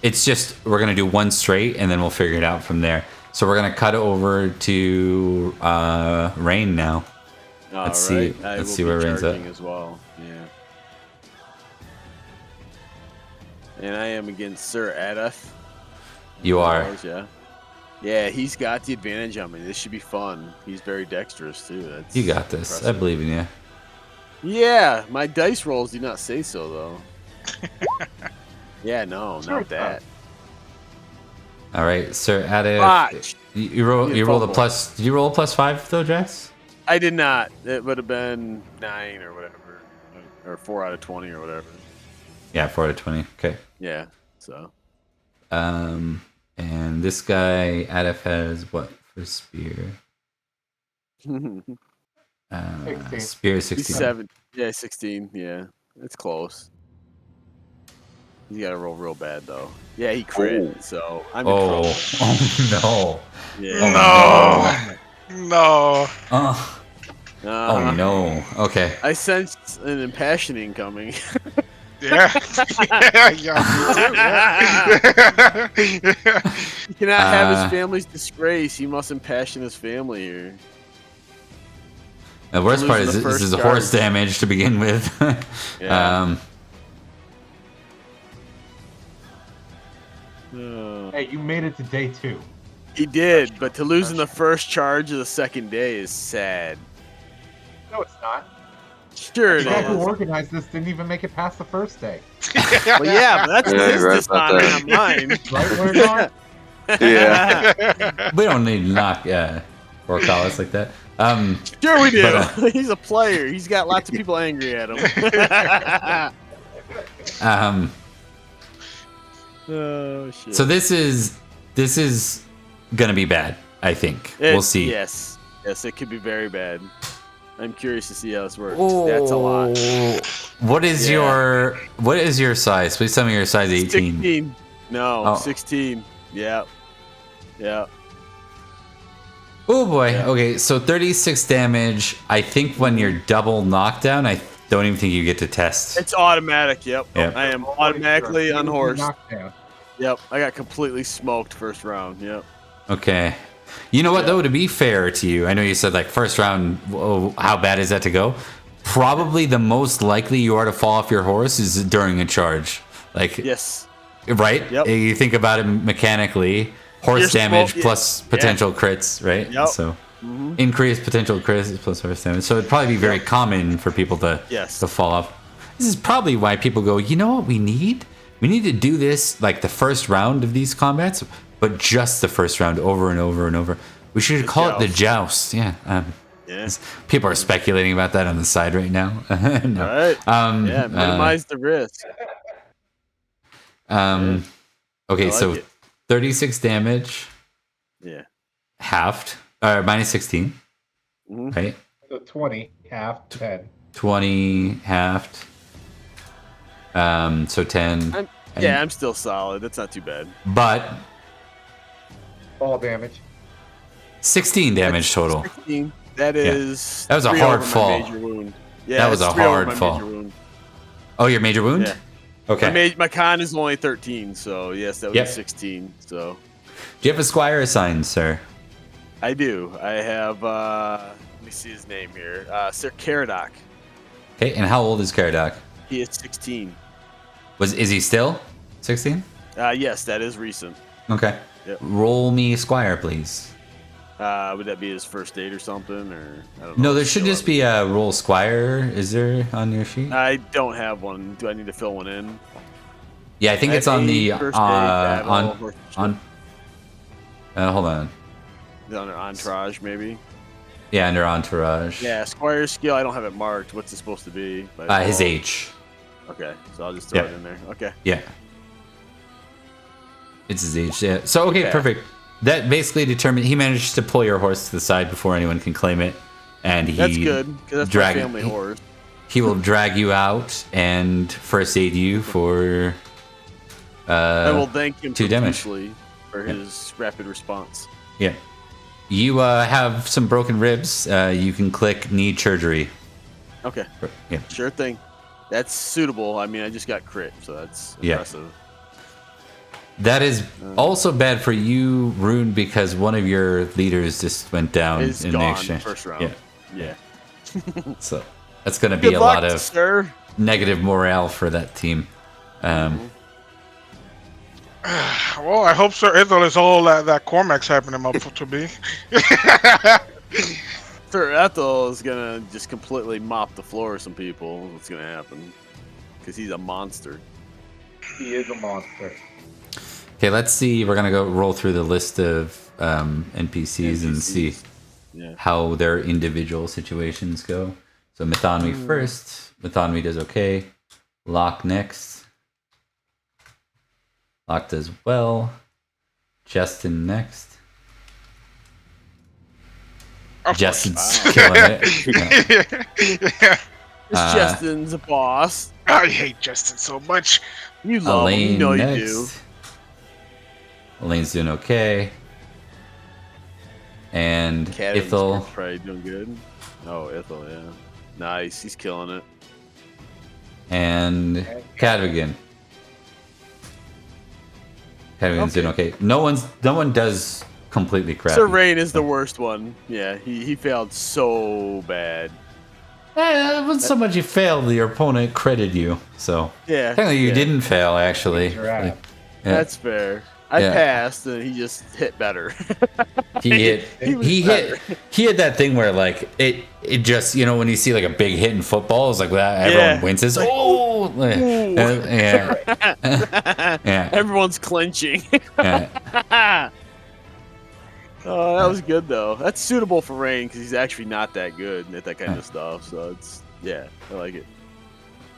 It's just we're gonna do one straight and then we'll figure it out from there. So we're gonna cut over to Rain now. All Let's right. see. I Let's will see be where Rain's at. charging as well. Yeah. And I am against Sir Adolf. You are. Yeah. Yeah, he's got the advantage on me. This should be fun. He's very dexterous too. That's You got this. impressive. I believe in you. Yeah, my dice rolls do not say so though. Yeah, no, Sure not it's that. All right, Sir Adif. Botch. You roll. You rolled a fumble. plus. Did you roll a +5 though, Jax? I did not. It would have been 9 or whatever, or 4 out of 20 or whatever. Yeah, 4 out of 20. Okay. Yeah. So. And this guy Adif has what for spear? Spear 16. He's 7. Yeah, 16. Yeah, it's close. He's got to roll real bad though. Yeah, he crit. So I'm in trouble. Oh no. Yeah. No. Oh. Oh no. Okay. I sensed an impassioning coming. Yeah. Yeah. He cannot have his family's disgrace. He must impassion his family here. The worst part is Losing the this is first horse charge. damage to begin with. Yeah. Hey, you made it to day 2. He did, but to lose in the first charge of the second day is sad. No, it's not. Sure it The guy who is. organized this didn't even make it past the first day. Well, yeah, but that's Yeah, his you're right about dishonor, that. not mine. Right, we're not. Yeah. We don't need to knock or call us like that. Sure we do. But, He's a player. He's got lots of people angry at him. Oh shit. So this is gonna be bad. I think we'll see. Yes, it could be very bad. I'm curious to see how this works. That's a lot. What is Yeah. your size? Please tell me your size 18. 16. No, Oh. 16. Yeah. Yeah. Oh boy. Yeah. Okay, so 36 damage. I think when you're double knockdown, I don't even think you get to test. It's automatic. Yep. Yep. I am automatically Sure. unhorsed. Knockdown. Yep. I got completely smoked first round. Yep. Okay. You know what though? To be fair to you, I know you said like first round. Whoa, how bad is that to go? Probably the most likely you are to fall off your horse is during a charge. Like Yes. right? Yep. You think about it mechanically. Horse You're damage smoke- plus potential crits, right? Yep. So increased potential crits plus horse damage. So it'd probably be very common for people to Yes. to fall off. This is probably why people go, you know what we need? We need to do this like the first round of these combats, but just the first round over and over and over. We should call it the joust. Yeah. Yeah. People are speculating about that on the side right now. No. All right. Yeah. Minimize the risk. Okay, I like so it. 36 damage, Yeah. halved, or minus 16, Mhm. right? So 20, half, 10. 20 halved. So 10. I'm still solid. That's not too bad. But Fall damage. 16 damage That's total. 16. That is. That was a 3 hard over my fall. Major wound. Yeah, That was it's a 3 over hard my fall. major wound. Oh, your major wound? Yeah. Okay. My con is only 13, so yes, that was Yep. a 16. So Do you have a squire assigned, sir? I do. I have. Let me see his name here. Sir Cerdic. Okay, and how old is Caradoc? He is 16. Is he still 16? Yes, that is recent. Okay. Yep. Roll me squire, please. Would that be his first date or something, or I don't know? No, there should just be a roll squire. Is there on your sheet? I don't have one. Do I need to fill one in? Yeah, I think it's on the First aid, battle, on horsemanship. hold on. Is it under entourage, maybe. Yeah, under entourage. Yeah, squire skill. I don't have it marked. What's it supposed to be? His age. Okay, so I'll just throw Yeah. it in there. Okay. Yeah. It's his age. Yeah. So okay, Yeah. perfect. That basically determined he managed to pull your horse to the side before anyone can claim it, and he That's good because that's drag- my family horse. he will drag you out and first aid you for. I will thank him 2 damage. profusely for his rapid response. Yeah. You have some broken ribs. You can click need surgery. Okay, Yeah. sure thing. That's suitable. I mean, I just got crit, so that's Yeah. impressive. That is also bad for you, Rune, because one of your leaders just went down It's in the gone exchange. first round. Yeah. Yeah. So that's going to be Good a luck, lot of sir. negative morale for that team. Well, I hope Sir Ithel is all that Cormac's hyping him up to be. Sir Ethel is gonna just completely mop the floor of some people. What's gonna happen? Because he's a monster. He is a monster. Okay, let's see. We're going to go roll through the list of NPCs and see how their individual situations go. So Mythonwy first. Mythonwy does okay. Locke next. Locke does well. Justin next. Justin's killing it. Yeah. This Justin's a boss. I hate Justin so much. You love him. You know you do. Elaine's doing okay. And Cadam's Ithel. probably doing good. Oh, Ithel, yeah. Nice. He's killing it. And Cadrigan. Cadrigan's doing okay. No one does completely crappy. Sir Rain is the worst one. Yeah, he failed so bad. It wasn't so much you failed, your opponent credited you. So Yeah. technically you yeah. didn't fail, actually. Right. Yeah. That's fair. I Yeah. passed, and he just hit better. He better. hit that thing where like it just, you know, when you see like a big hit in football, it's like that everyone winces. Like, oh, ooh. yeah, yeah, Everyone's clenching. yeah. Oh, that was good though. That's suitable for Rain because he's actually not that good at that kind of stuff. So it's I like it.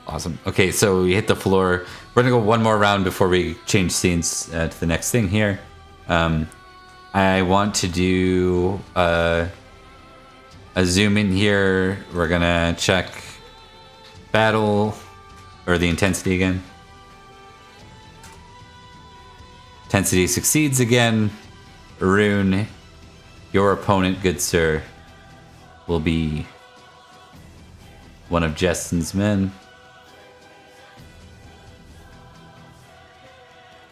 Awesome. Okay, so we hit the floor. We're gonna go one more round before we change scenes to the next thing here. I want to do a zoom in here. We're gonna check battle or the intensity again. Intensity succeeds again. Rune, your opponent, good sir, will be one of Justin's men.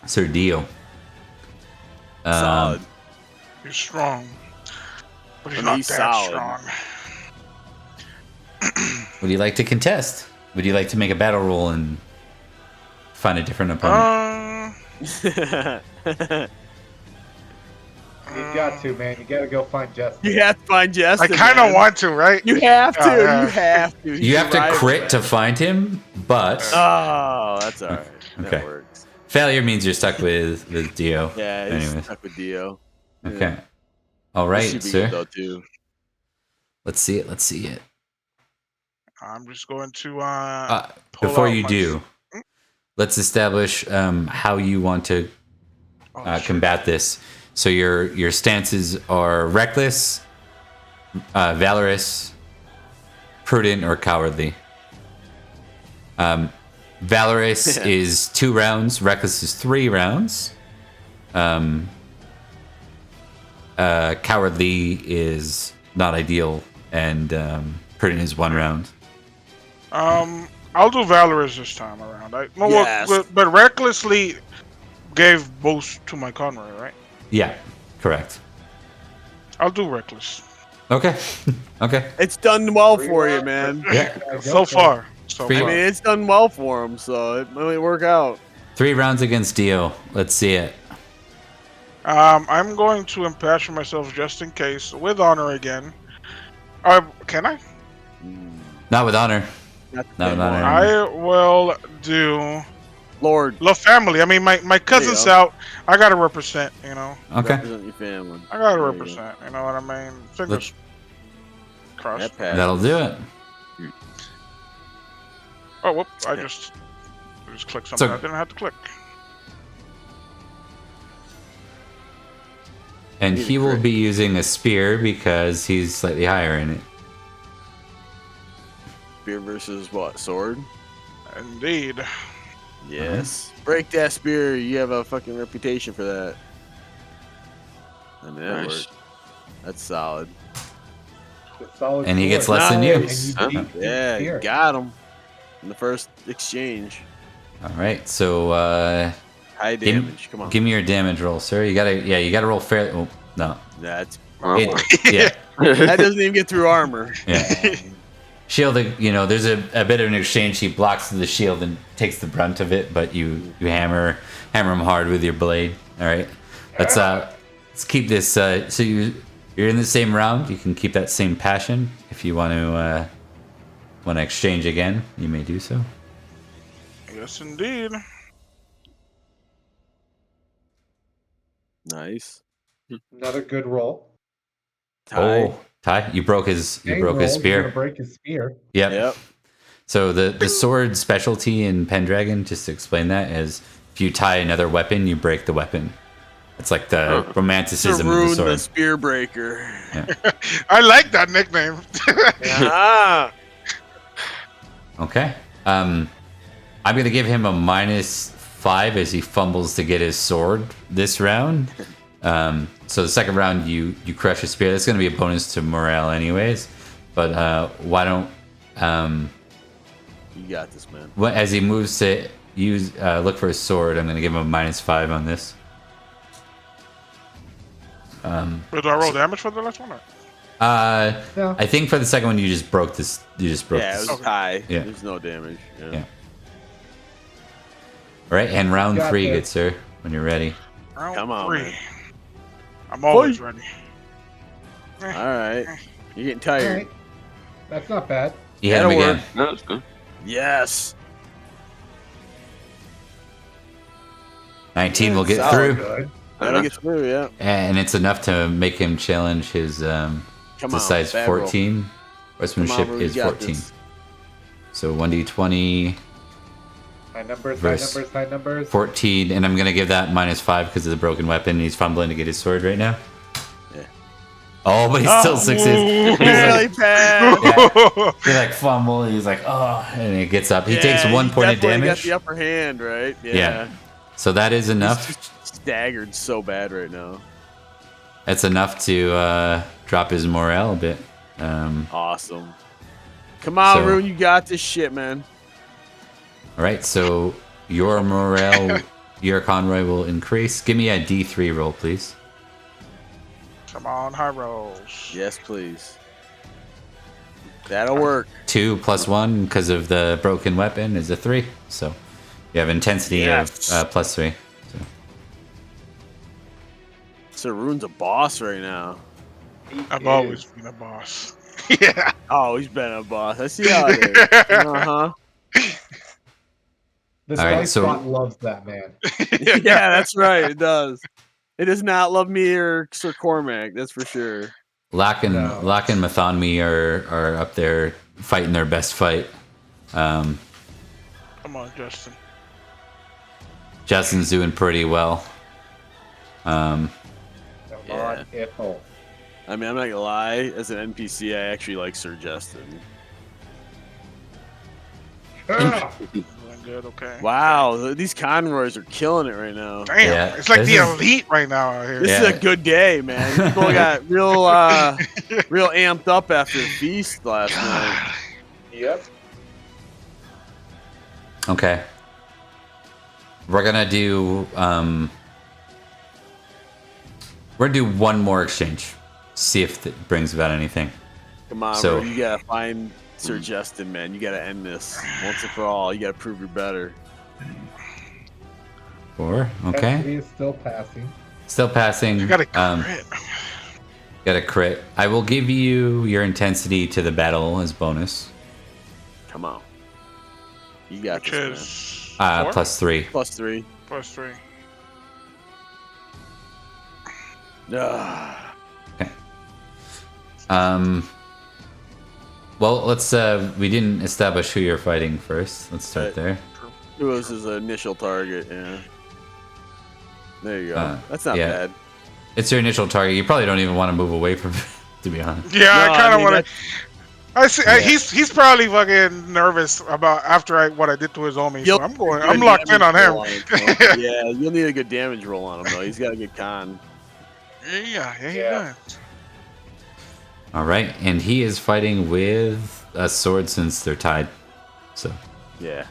Sir Dio. Solid. He's strong, but he's I mean, not he's that solid. strong. Would you like to contest? Would you like to make a battle roll and find a different opponent? You got to, man. You gotta go find Justin. You have to find I Justin. kind of man. want to, right? You have to. Yeah. You have to. You have to crit to find him, but Oh, that's all right. Okay. That works. failure means you're stuck with Dio. Yeah, he's Anyways. stuck with Dio. Okay. All This right, should be sir. good, though, too. Let's see it. Let's see it. I'm just going to pull Before out you my- do, let's establish how you want to Oh, shit. combat this. So your stances are reckless, valorous, prudent, or cowardly. Valorous is 2 rounds. Reckless is 3 rounds. Cowardly is not ideal, and prudent is 1 round. I'll do valorous this time around. Yes. But recklessly gave boost to my Conroy, right? Yeah, correct. I'll do reckless. Okay, okay. It's done well for you, man. Yeah, So far, so Free- I far. mean, it's done well for him, so it might work out. 3 rounds against Dio. Let's see it. I'm going to impassion myself just in case with honor again. Can I? Not with honor. Not No, not anymore. anymore. I will do Lord, love family. I mean, my cousin's go. out. I gotta represent. You know, Okay. represent your family. I gotta There you go. represent. You know what I mean? Fingers crossed. That passed. That'll do it. Oh, whoop! I just clicked something So- I didn't have to click. And Need a he will crit. be using a spear because he's slightly higher in it. Spear versus what? Sword? Indeed. Yes. Break that spear. You have a fucking reputation for that. I mean, that Nice. worked. That's solid. Solid And he gets sword. less than you. Nice. And you beat Yeah, his you spear. got him in the first exchange. All right. So High give, damage. Come on. give me your damage roll, sir. You gotta roll fairly. Oh no. That's Oh, Yeah. that doesn't even get through armor. Yeah. shield, there's a bit of an exchange. He blocks the shield and takes the brunt of it, but you hammer him hard with your blade. All right, let's keep this. So you're in the same round. You can keep that same passion. If you want to exchange again, you may do so. Yes, indeed. Nice. Another good roll. Tie. Oh, Ty, you broke his Same roll, spear. You're gonna break his spear. Yep. So the sword specialty in Pendragon, just to explain that, is if you tie another weapon, you break the weapon. It's like the romanticism of the Sarun sword. the spear breaker. I like that nickname. Ah. Okay. I'm gonna give him a -5 as he fumbles to get his sword this round. So the second round, you crush his spear. That's gonna be a bonus to morale, anyways. But why don't You got this, man. as he moves to look for his sword, I'm gonna give him a -5 on this. Did I roll damage for the last one? Or? Yeah. I think for the second one, you just broke this. You just broke Yeah, it this. was tie. Yeah. There's no damage. Yeah. All right, and round Got 3, this. good sir, when you're ready. Round Come on, 3. man. I'm always ready. All right. You're getting All tired. right. That's not bad. You hit him That'll again. work. No, that's good. Yes. 19 will get Solid. through, Good. That'll get through, yeah. and it's enough to make him challenge his. Come It's a on. size bad roll. 14. Come Horsemanship on, bro, you is got 14. this. So 1d20, High numbers, Verse- high numbers. 14, and I'm gonna give that -5 because of the broken weapon. He's fumbling to get his sword right now. Yeah. Oh, but he still succeeds. Really bad. He like fumble. He's like, oh, and he gets up. He takes Yeah, 1 he point of definitely damage. got the upper hand, right? Yeah. So that is enough. He's just staggered so bad right now. That's enough to drop his morale a bit. Awesome. Come on, So- Rune, you got this shit, man. All right, so your morale, your Conroy will increase. Give me a D3 roll, please. Come on, high rolls. Yes, please. That'll work. 2 + 1 because of the broken weapon is a 3. So you have intensity Yes. of +3. So Rune's a boss right now. I've always been a boss. Yeah. Oh, he's been a boss. I see how it is. Uh-huh. This All right, dice so- bot loves that man. Yeah, that's right. It does. It does not love me or Sir Cormac, that's for sure. Locke and No. Mathonmi are up there fighting their best fight. Come on, Justin. Justin's doing pretty well. Come Yeah. on, Ethel. I mean, I'm not gonna lie. As an NPC, I actually like Sir Justin. Ah! Doing good, okay. Wow, these Conroys are killing it right now. Damn, Yeah, it's like this the is- elite right now out here. This Yeah. is a good day, man. People got real amped up after the feast last night. Yep. Okay. We're gonna do we're gonna do one more exchange. See if it brings about anything. Come on, So- bro. You gotta find Sir Justin, man. You gotta end this once and for all. You gotta prove you're better. 4. Okay. He is still passing. Still passing. You got a crit. Got a crit. I will give you your intensity to the battle as bonus. Come on. You got Which this, is +3. man. +3. +3. Ah. Well, let's we didn't establish who you're fighting first. Let's start there. Who was his initial target? Yeah. There you go. That's not yeah. bad. It's your initial target. You probably don't even want to move away from it, to be honest. Yeah, No, I kind of mean, want that's- to. I see. He's probably fucking nervous about after what I did to his homie. So I'm going. I'm Good locked in on damage him. roll him, bro. Yeah, you'll need a good damage roll on him though. He's got a good con. Yeah, he Yeah. does. All right, and he is fighting with a sword since they're tied. So, Yeah.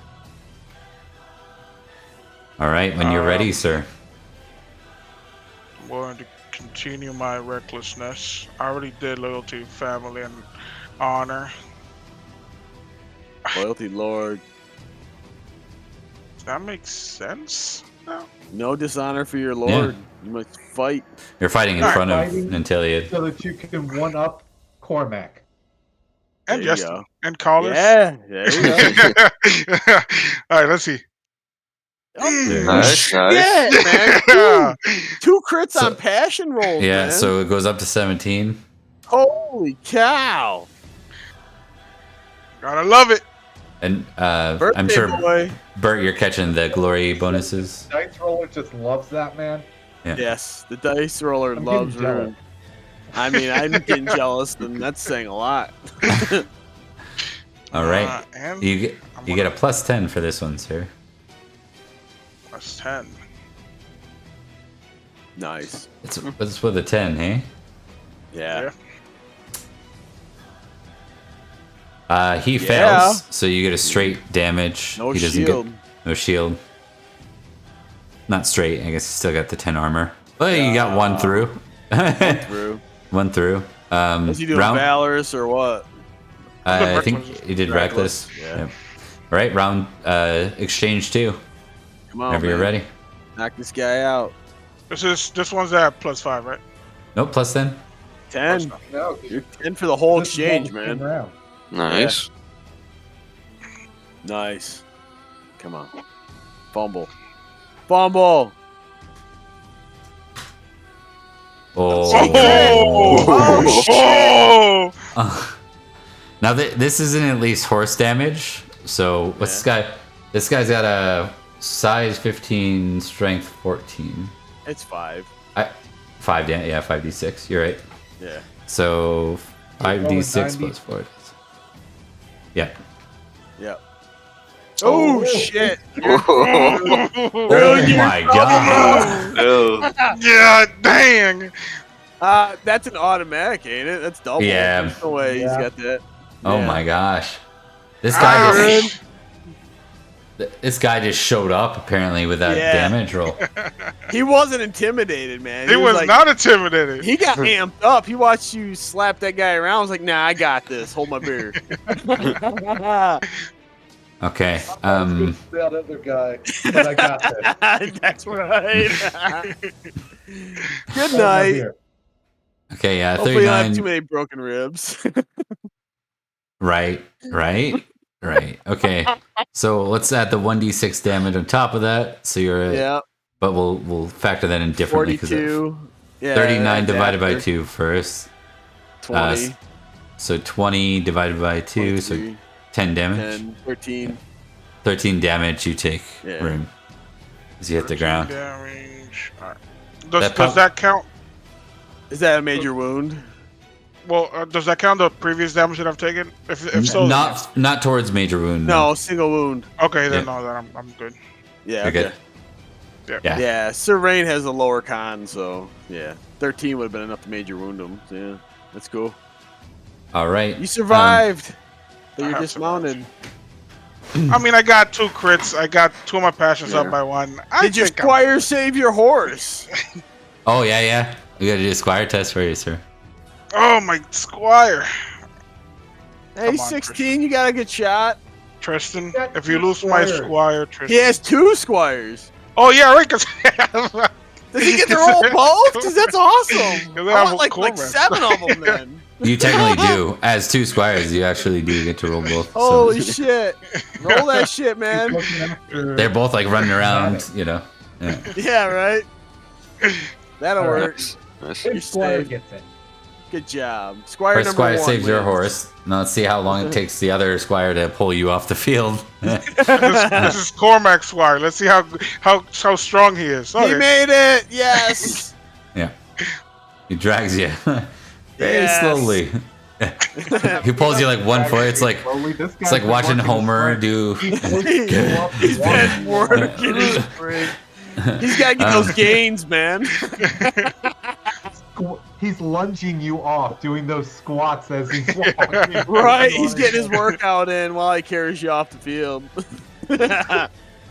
all right, when you're ready, sir. I'm going to continue my recklessness. I already did loyalty, family, and honor. Loyalty Lord. That makes sense. No. No dishonor for your lord. You must fight. You're fighting in Alright. front of Fighting Nanteleod. so that you can one up Cormac. And There you Justin. go. And Carlos. Yeah, there you go. All right, let's see. Oh, There you go. Nice, shit, nice. man. Yeah. 2 crits So- on passion rolls, Yeah, man. so it goes up to 17. Holy cow. Gotta love it. And Birthday I'm sure, boy. Bert, you're catching the glory bonuses. Dice roller just loves that man. Yeah. Yes, the dice roller I'm loves getting jealous. Rune. I mean, I'm getting jealous, and that's saying a lot. All right. And You I'm get a plus 10 for this one, sir. plus 10. Nice. It's with a 10, hey? Yeah. He Yeah. fails, so you get a straight damage. No He doesn't shield. get no shield. Not straight. I guess you still got the 10 armor. Well, you got one through. Through. One through. Is he doing round. valorous or what? I think Reckless. he did reckless. Yeah. Yep. All right, round exchange 2. Come on, Whenever you're man. ready. Knock this guy out. This one's at plus 5, right? Nope, plus 10. 10. No, You're 10 for the whole this is all exchange, the same man. round. Nice. Nice. Come on. Fumble. Fumble. Oh. Oh, Oh, Now this isn't at least horse damage. So what's this guy? This guy's got a size 15, strength 14. It's 5. 5 yeah, 5d6. You're right. Yeah. So 5d6 90. plus 4. Yeah. Yep. Oh, shit. Oh my god. Oh. yeah, dang. That's an automatic, ain't it? That's double. Yeah. There's no way he's Yeah. got that. Oh Yeah. my gosh. This guy Ouch. just showed up apparently with that Yeah. damage roll. He wasn't intimidated, man. He was like, not intimidated. He got amped up. He watched you slap that guy around. I was like, nah, I got this. Hold my beer. Okay. That other guy, but I got this. That's right. Good Hold my night. beer. Okay, yeah, Hopefully you don't have 39. too many broken ribs. Right. Okay. So let's add the 1d6 damage on top of that. So you're at, Yeah. but we'll factor that in differently because 42. Yeah. 39 that's divided by after. 2 first. 20. So 20 divided by 2, so 23, 10 damage. 10, 13. 13 damage you take, Yeah. Room. As you hit the ground. Damage. All right. That Does that count? Is that a major wound? Well, does that count the previous damage that I've taken? If so, then Not towards major wound. No, single wound. okay, then Yeah. no, then I'm good. Yeah. You're Okay. good. Yeah. Yeah. Sir Rain has a lower con, so yeah. 13 would have been enough to major wound him. So, yeah. That's cool. All right. You survived. But I you're have dismounted. I mean, I got 2 crits. I got 2 of my passions up by 1. Did your squire save your horse? Oh, yeah. We got to do a squire test for you, sir. Oh, my squire. Hey, Come on, 16, you got a good shot. Tristan, Got if you 2 lose my squires. squire, Tristan. He has 2 squires. Oh, yeah, right, because Does he get to roll both? Because that's awesome. Because I I want have like Cormac. 7 of them then. You technically do. As 2 squires, you actually do get to roll both. so- Holy shit. Roll that shit, man. Looking after- They're both like running around, you know. Yeah. Yeah, right? That'll All right. work. Nice. You're Big squire safe. gets it. Good job. Squire First number squire 1 saves your wins. horse. Now let's see how long it takes the other squire to pull you off the field. this is Cormac's squire. Let's see how strong he is. He Okay. made it. Yes. Yeah. He drags you very Yes. slowly. He pulls you like 1 foot. It's like Slowly, this it's guy's like been watching working his Homer strength. do. He's been working his brain. He's got to get those gains, man. He's lunging you off, doing those squats as he's walking. Right? He's getting his workout in while he carries you off the field.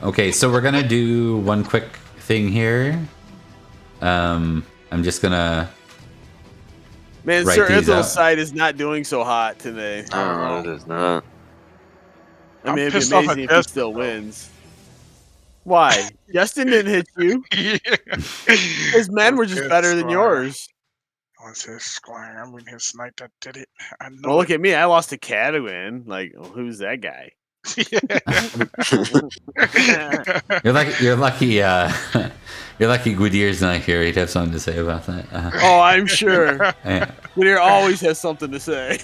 Okay, so we're gonna do one quick thing here. I'm just gonna. Man, Write Sir these Ithel's out. side is not doing so hot today. No, it is not. I I'm mean, it'd be pissed off at amazing if he Justin, still though. wins. Why? Justin didn't hit you. His men were just better than yours. It was his squire. I mean, his knight that did it. I know. Well, look at me. I lost to Cadwin. Like, who's that guy? You're lucky. You're lucky. You're lucky. Gwydir's not here. He'd have something to say about that. Oh, I'm sure. Yeah. Whittier always has something to say.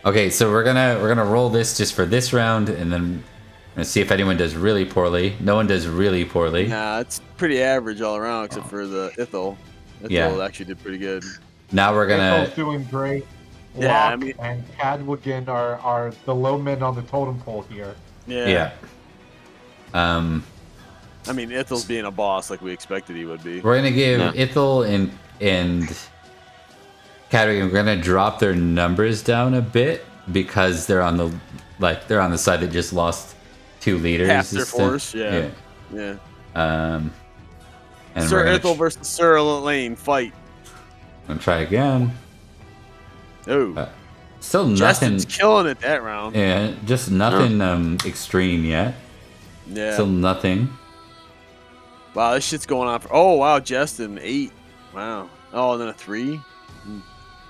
Okay, so we're gonna roll this just for this round, and then see if anyone does really poorly. No one does really poorly. Nah, it's pretty average all around except for the Ithel. Ithel Yeah. actually did pretty good. Now we're gonna. Ithel's doing great. Yeah, I Locke mean- and Cadwigan are the low men on the totem pole here. Yeah. I mean, Ithel's being a boss like we expected he would be. We're gonna give Yeah. Ithel and Cadrigan, we're gonna drop their numbers down a bit because they're on the side that just lost 2 leaders. Half their this time. force, yeah. And Sir we're gonna Ithel versus Sir Elaine fight. gonna try again. Oh, Still nothing. Justin's killing it that round. Yeah, just nothing extreme yet. Yeah. Still nothing. Wow, this shit's going on for. Oh wow, Justin 8. Wow. Oh, and then a 3.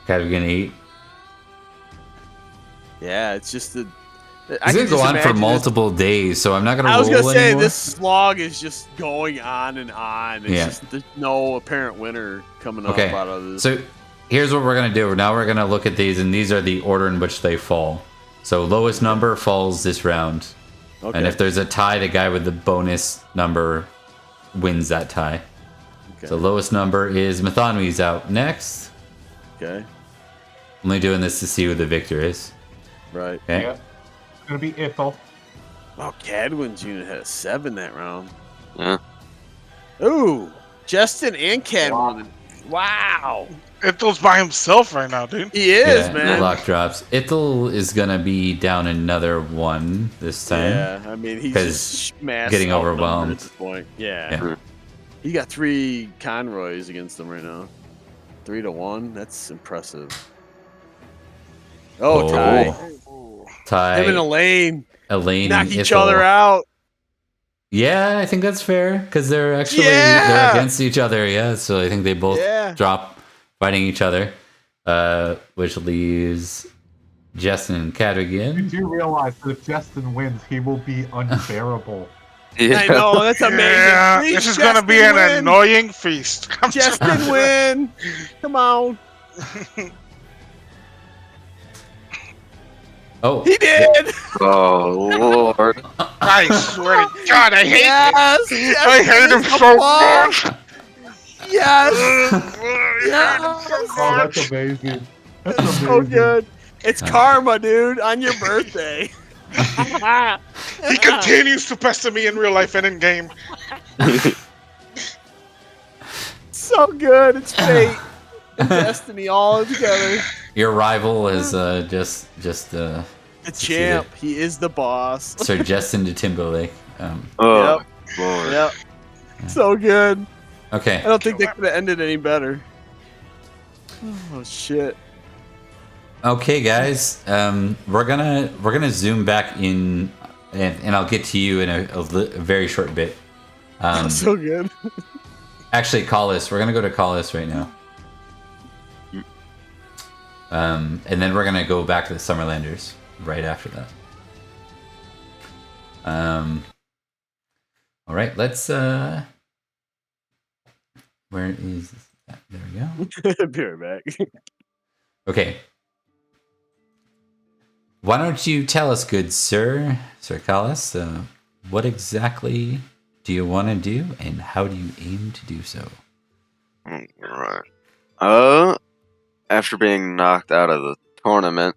Cadrigan 8. Yeah, it's just a. It's gonna go on for multiple days, so I'm not gonna. I was roll gonna say anymore. this slog is just going on and on. It's Yeah. just there's no apparent winner coming up Okay, out of this. so here's what we're gonna do. Now we're gonna look at these, and these are the order in which they fall. So lowest number falls this round, Okay. and if there's a tie, the guy with the bonus number wins that tie. Okay. So lowest number is Mathonwi's out next. Okay. Only doing this to see who the victor is. Right. Okay. Yeah. It's gonna be Ithel. Wow, Cadwin's unit had a 7 that round. Yeah. Ooh, Justin and Cadwin. Wow. Ithel's by himself right now, dude. He is, Yeah, man. Lock drops. Ithel is gonna be down another 1 this time. Yeah, I mean he's 'Cause just mass getting outnumbered overwhelmed. at this point. Yeah. Yeah. He got 3 Conroys against him right now. 3-1. That's impressive. Oh, Oh. tie. Tie. Him and Elaine Elaine knock and each Ithel. other out. Yeah, I think that's fair because they're actually Yeah! they're against each other. Yeah, so I think they both Yeah. drop fighting each other, which leaves Justin and You Cadrigan. do realize that if Justin wins, he will be unbearable. Yeah. I know, that's amazing. Yeah, Please, this is gonna be Justin, an win. annoying feast. I'm Justin win. Come on. Oh, He did. Oh Lord. I swear to God, I hate Yes. I hate him so much. Yes. Oh, that's amazing. That's amazing. So good. It's karma, dude, on your birthday. He continues to pester me in real life and in game. So good. It's fate and destiny all together. your rival is just The champ. He is the boss. Sir Justin de Timberlake. Oh Yep. Lord. Yep. So good. Okay, I don't think they could have ended any better. Oh shit. okay, guys. We're gonna zoom back in, and I'll get to you in a very short bit. So good. Actually, Collis. We're gonna go to Collis right now. And then we're gonna go back to the Summerlanders right after that. All right, let's. Where is that? There we go. Be right back. Okay. Why don't you tell us, good sir, Sir Collis, what exactly do you want to do, and how do you aim to do so? Right. After being knocked out of the tournament,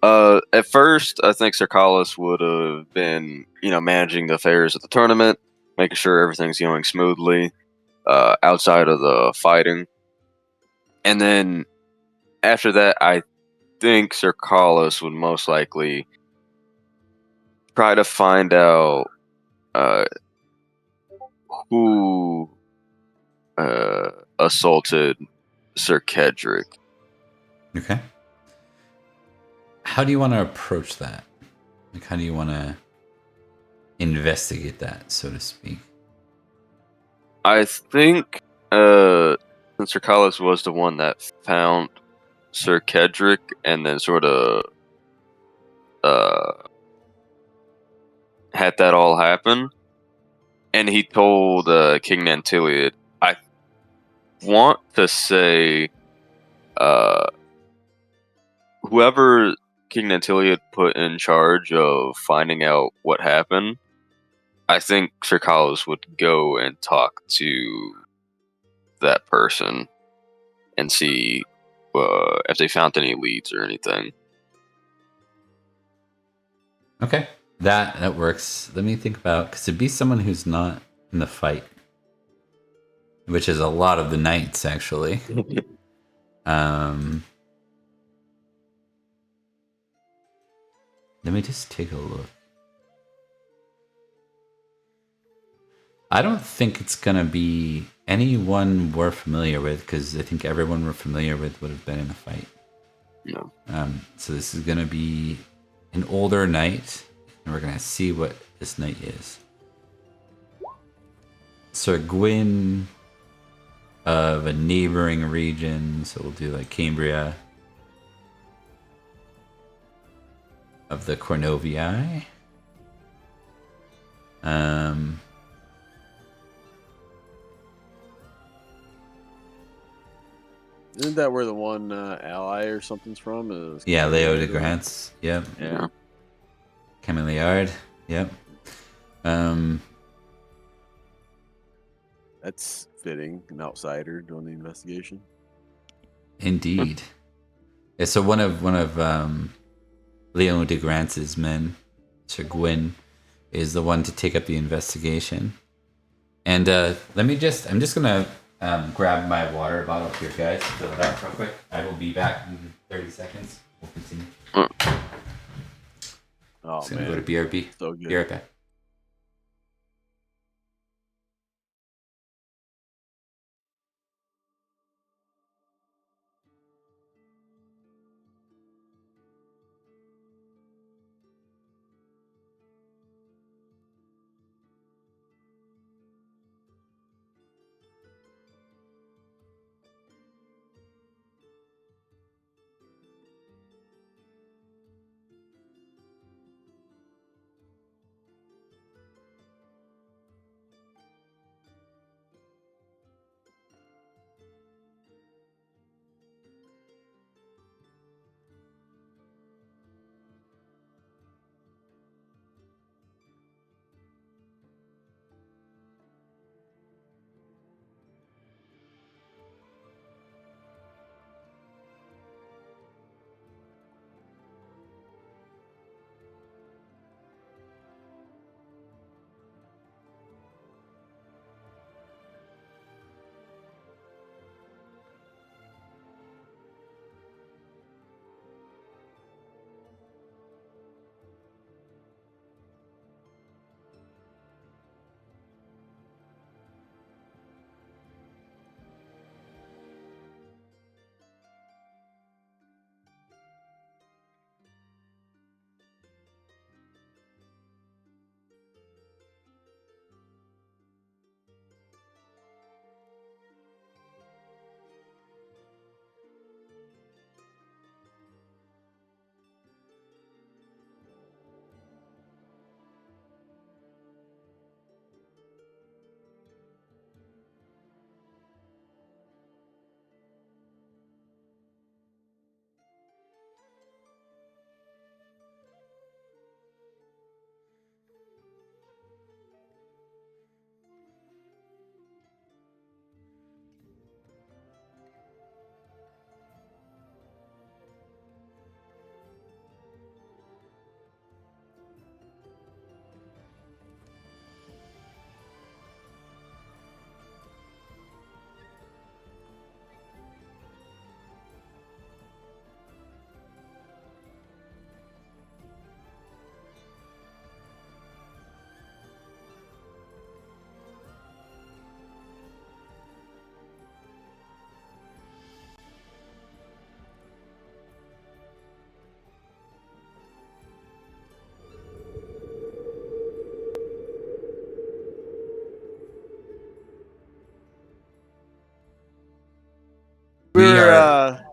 at first I think Sir Collis would have been, managing the affairs of the tournament, making sure everything's going smoothly, outside of the fighting. And then after that, I think Sir Collis would most likely try to find out who assaulted Sir Cerdic. Okay. How do you want to approach that? Like, how do you want to investigate that, so to speak? I think since Cercalis was the one that found Sir Kedrick and then sort of had that all happen, and he told King Nanteleod, I want to say whoever King Nanteleod put in charge of finding out what happened, I think Sir Carlos would go and talk to that person and see if they found any leads or anything. Okay, that works. Let me think about, because it'd be someone who's not in the fight, which is a lot of the knights actually. Let me just take a look. I don't think it's gonna be anyone we're familiar with, because I think everyone we're familiar with would have been in a fight. No. So this is gonna be an older knight, and we're gonna see what this knight is. Sir Gwyn of a neighboring region, so we'll do like Cambria, of the Cornovii. Isn't that where the one ally or something's from? Yeah, Leo de Grants. Yep. Yeah. Cameliard. Yep. That's fitting. An outsider doing the investigation. Indeed. Yeah, so one of Leo de Grants' men, Sir Gwyn, is the one to take up the investigation. And I'm just gonna grab my water bottle here, guys. Fill it up real quick. I will be back in 30 seconds. We'll continue. Oh, Just gonna man. go to BRB. So good. Be right back.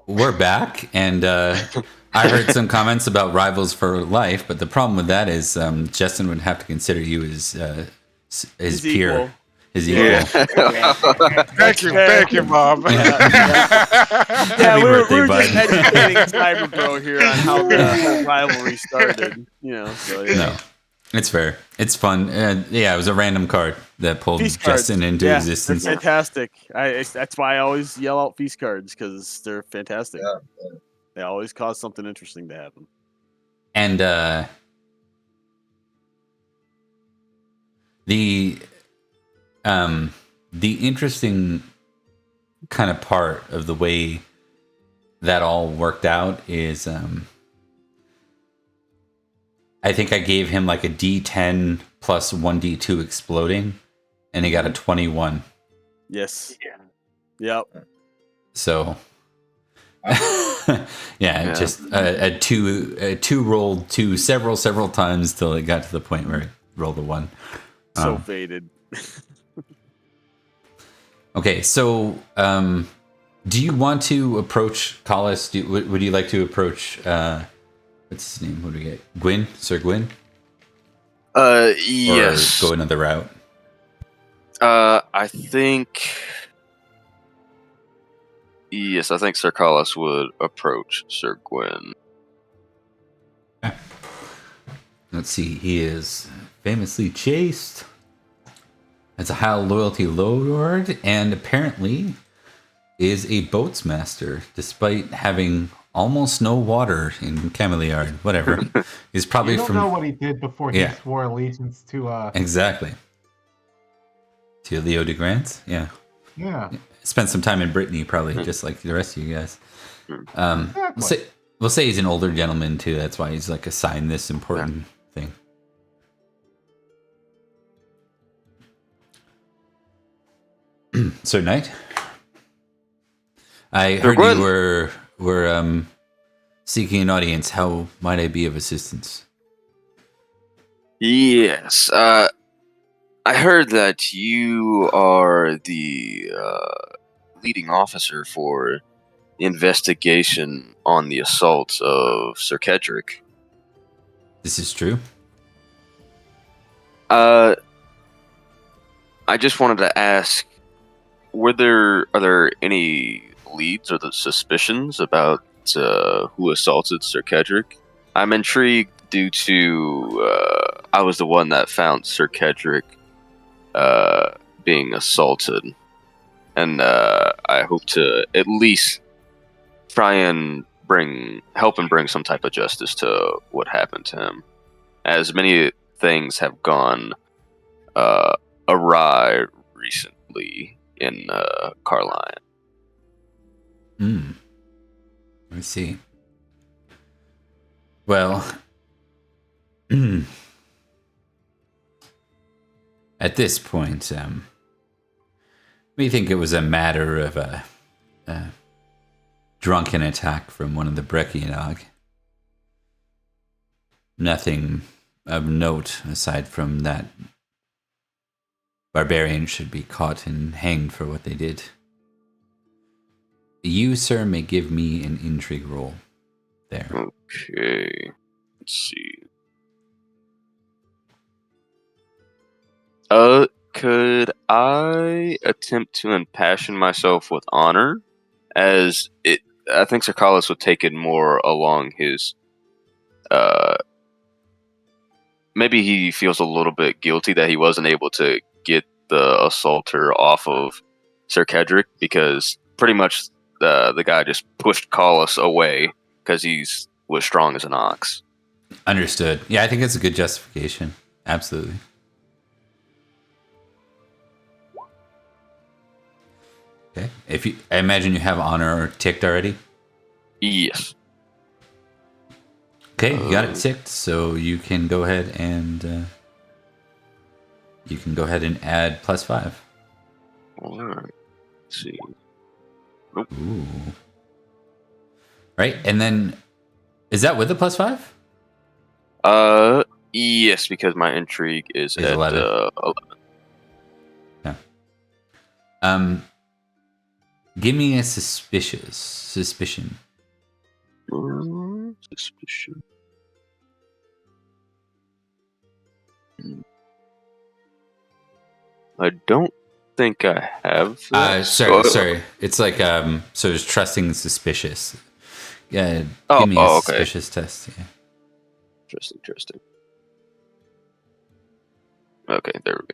we're back, and I heard some comments about rivals for life, but the problem with that is Justin would have to consider you as his peer, equal. his equal. Yeah. Thank you, Bob. Yeah, Happy we birthday, were just bud. educating Cyber Bro here on how the whole rivalry started. So yeah. No, it's fair. It's fun. Yeah, it was a random card that pulled Feast cards. Justin into Yeah, existence. they're fantastic. That's why I always yell out feast cards, because they're fantastic. Yeah. They always cause something interesting to happen. And the interesting kind of part of the way that all worked out is I think I gave him like a D10 plus 1D2 exploding, and he got a 21. Yes. Yep. So yeah, just a two rolled two several times till it got to the point where it rolled a 1. So faded. Okay, so do you want to approach Collis? Would you like to approach what's his name? What do we get? Gwyn? Sir Gwyn? Yes. Or go another route? I think. Yes, I think Sir Collis would approach Sir Gwyn. Let's see. He is famously chaste. Has a high loyalty lord, and apparently is a boats master, despite having almost no water in Cameliard. Whatever. He's probably You don't from. know what he did before he swore allegiance to. Exactly. To Leo de Grant. Yeah. Yeah. Spent some time in Brittany, probably, just like the rest of you guys. Exactly. We'll say he's an older gentleman too. That's why he's like assigned this important thing. Sir Knight, I heard you were seeking an audience. How might I be of assistance? Yes. I heard that you are the leading officer for the investigation on the assault of Sir Cerdic. This is true. I just wanted to ask, are there any leads or the suspicions about who assaulted Sir Cerdic? I'm intrigued due to I was the one that found Sir Cerdic being assaulted, and I hope to at least try and help bring some type of justice to what happened to him, as many things have gone awry recently in Carline. I see. Well, at this point, we think it was a matter of a drunken attack from one of the Breccianog. Nothing of note aside from that barbarians should be caught and hanged for what they did. You, sir, may give me an intrigue roll there. Okay. Let's see. Could I attempt to impassion myself with honor? As I think Sir Collis would take it more along his, maybe he feels a little bit guilty that he wasn't able to get the assaulter off of Sir Cerdic, because pretty much the guy just pushed Collis away because was strong as an ox. Understood. Yeah, I think it's a good justification. Absolutely. Okay. I imagine you have honor ticked already. Yes. Okay, you got it ticked, so you can go ahead and add +5. All right. Let's see. Ooh. Right, and then is that with the +5? Yes, because my intrigue is at 11. Yeah. Give me a suspicion. Suspicion. I don't think I have that. Sorry. It's like so it's trusting and suspicious. Yeah, Oh, give me a okay. suspicious test. Yeah. Interesting. Okay, there we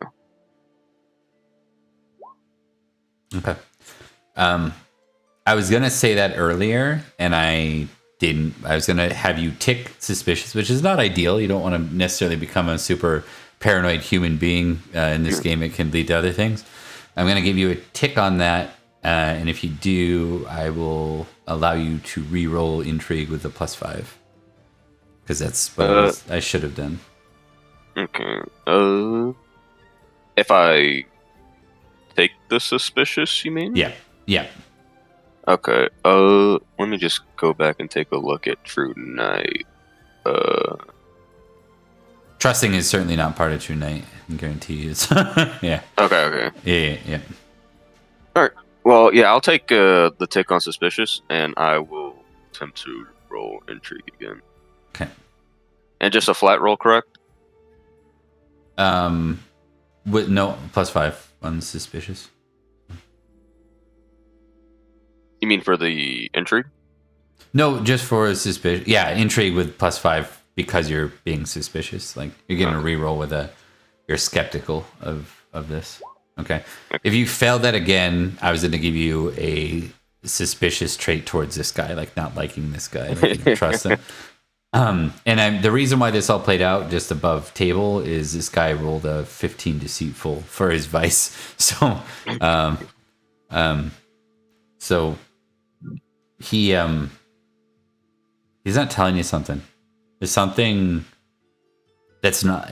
go. Okay. I was gonna say that earlier, and I didn't. I was gonna have you tick suspicious, which is not ideal. You don't want to necessarily become a super paranoid human being in this game. It can lead to other things. I'm gonna give you a tick on that, and if you do, I will allow you to re-roll intrigue with the +5, because that's what I should have done. Okay. If I take the suspicious, you mean? Yeah. Okay. Let me just go back and take a look at True Night. Trusting is certainly not part of True Night. I can guarantee you. It's yeah. Okay. Yeah. All right. Well, yeah, I'll take the tick on suspicious, and I will attempt to roll intrigue again. Okay. And just a flat roll, correct? With no +5 on suspicious. You mean for the intrigue? No, just for suspicious. Yeah, intrigue with +5 because you're being suspicious. Like you're getting a reroll with you're skeptical of this. Okay. If you fail that again, I was going to give you a suspicious trait towards this guy, like not liking this guy, like you don't trust him. The reason why this all played out just above table is this guy rolled a 15 deceitful for his vice. So, so he's not telling you something. There's something that's not.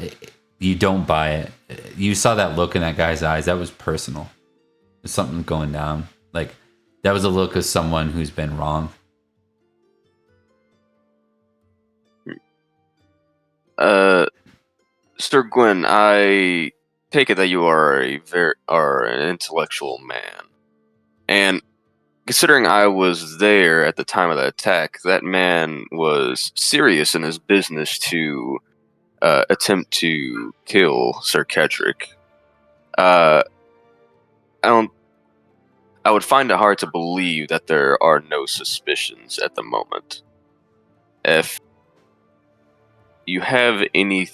You don't buy it. You saw that look in that guy's eyes. That was personal. There's something going down. Like that was a look of someone who's been wrong. Sir Gwyn, I take it that you are an intellectual man, and considering I was there at the time of the attack, that man was serious in his business to attempt to kill Sir Cerdic. I would find it hard to believe that there are no suspicions at the moment. If you have any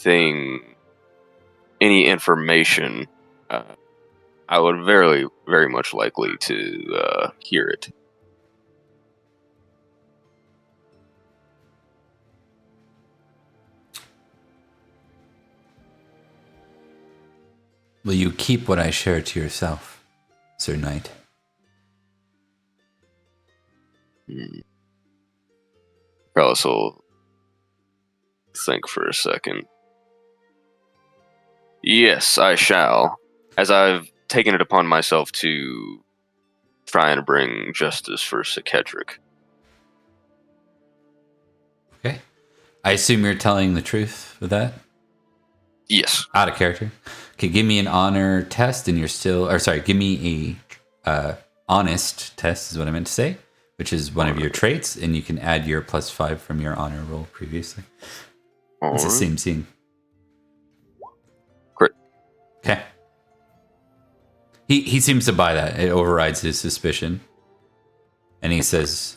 information, I would very much likely to hear it. Will you keep what I share to yourself, Sir Knight? Carlos will think for a second. Yes, I shall, as I've taken it upon myself to try and bring justice for Cerdic. Okay. I assume you're telling the truth with that? Yes. Out of character. Okay, give me an honor test, and you're still... Or sorry, give me a honest test is what I meant to say, which is one of your traits, and you can add your +5 from your honor roll previously. It's the same scene. Great. Okay. He seems to buy that. It overrides his suspicion. And he says,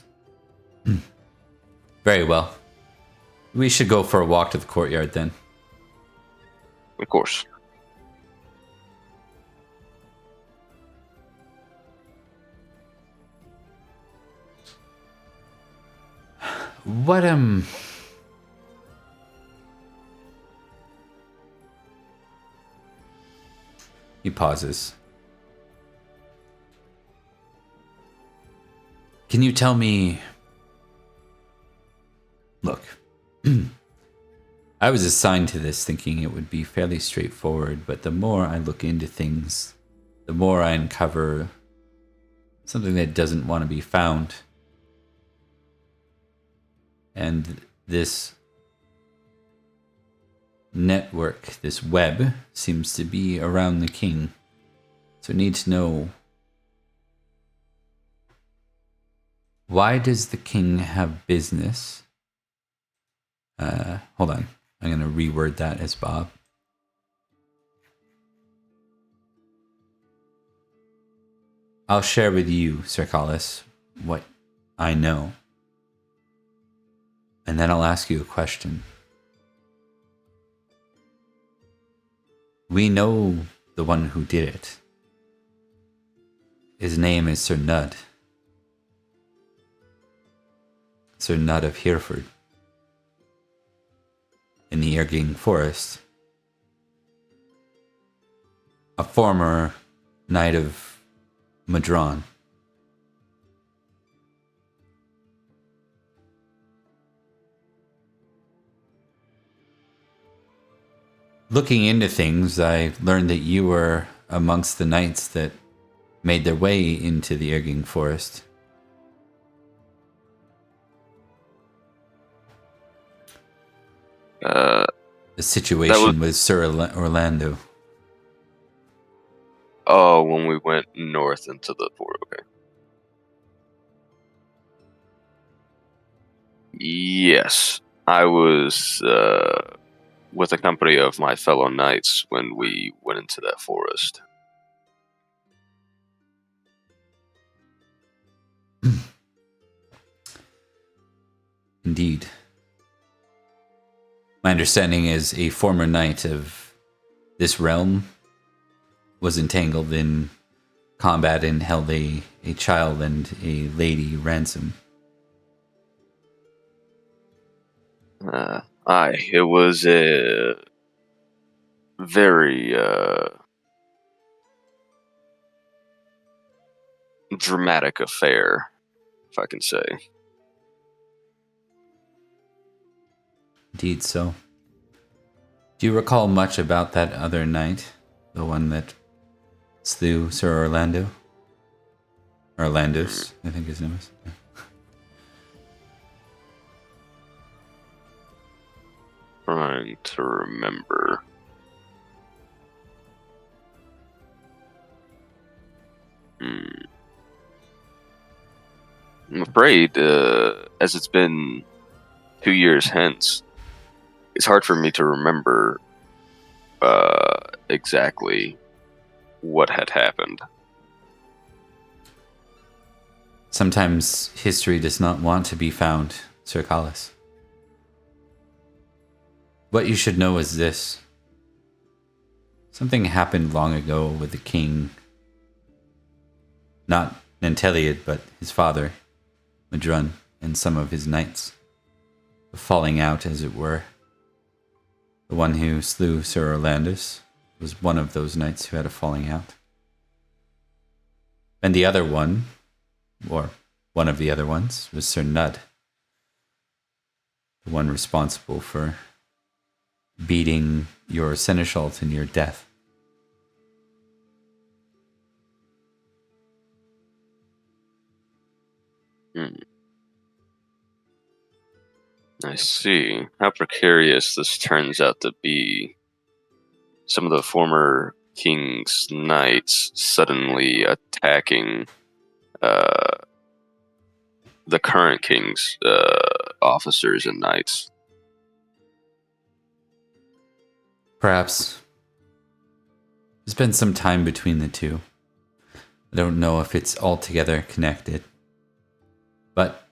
very well. We should go for a walk to the courtyard then. Of course. What He pauses. Can you tell me... Look, I was assigned to this thinking it would be fairly straightforward, but the more I look into things, the more I uncover something that doesn't want to be found. And this network, this web, seems to be around the king. So I need to know Why does the king have business? Hold on. I'm going to reword that as Bob. I'll share with you, Cercalis, what I know. And then I'll ask you a question. We know the one who did it. His name is Sir Nud. Sir Nud of Hereford. In the Irging Forest. A former knight of Madron. Looking into things, I learned that you were amongst the knights that made their way into the Irging Forest. The situation with Sir Orlando. Oh, when we went north into the fort, okay. Yes, I was with a company of my fellow knights when we went into that forest. Indeed. My understanding is a former knight of this realm was entangled in combat and held a child and a lady ransom. Aye, it was a very dramatic affair, if I can say. Indeed so. Do you recall much about that other knight? The one that slew Sir Orlando? Orlandos, I think his name is. Yeah. Trying to remember. I'm afraid, as it's been 2 years hence, it's hard for me to remember exactly what had happened. Sometimes history does not want to be found, Sir Callis. What you should know is this. Something happened long ago with the king. Not Nanteleod, but his father, Madrun, and some of his knights. A falling out, as it were. The one who slew Sir Orlandus was one of those knights who had a falling out. And the other one, or one of the other ones, was Sir Nud. The one responsible for beating your seneschal to near death. I see. How precarious this turns out to be. Some of the former king's knights suddenly attacking the current king's officers and knights. Perhaps. There's been some time between the two. I don't know if it's altogether connected. But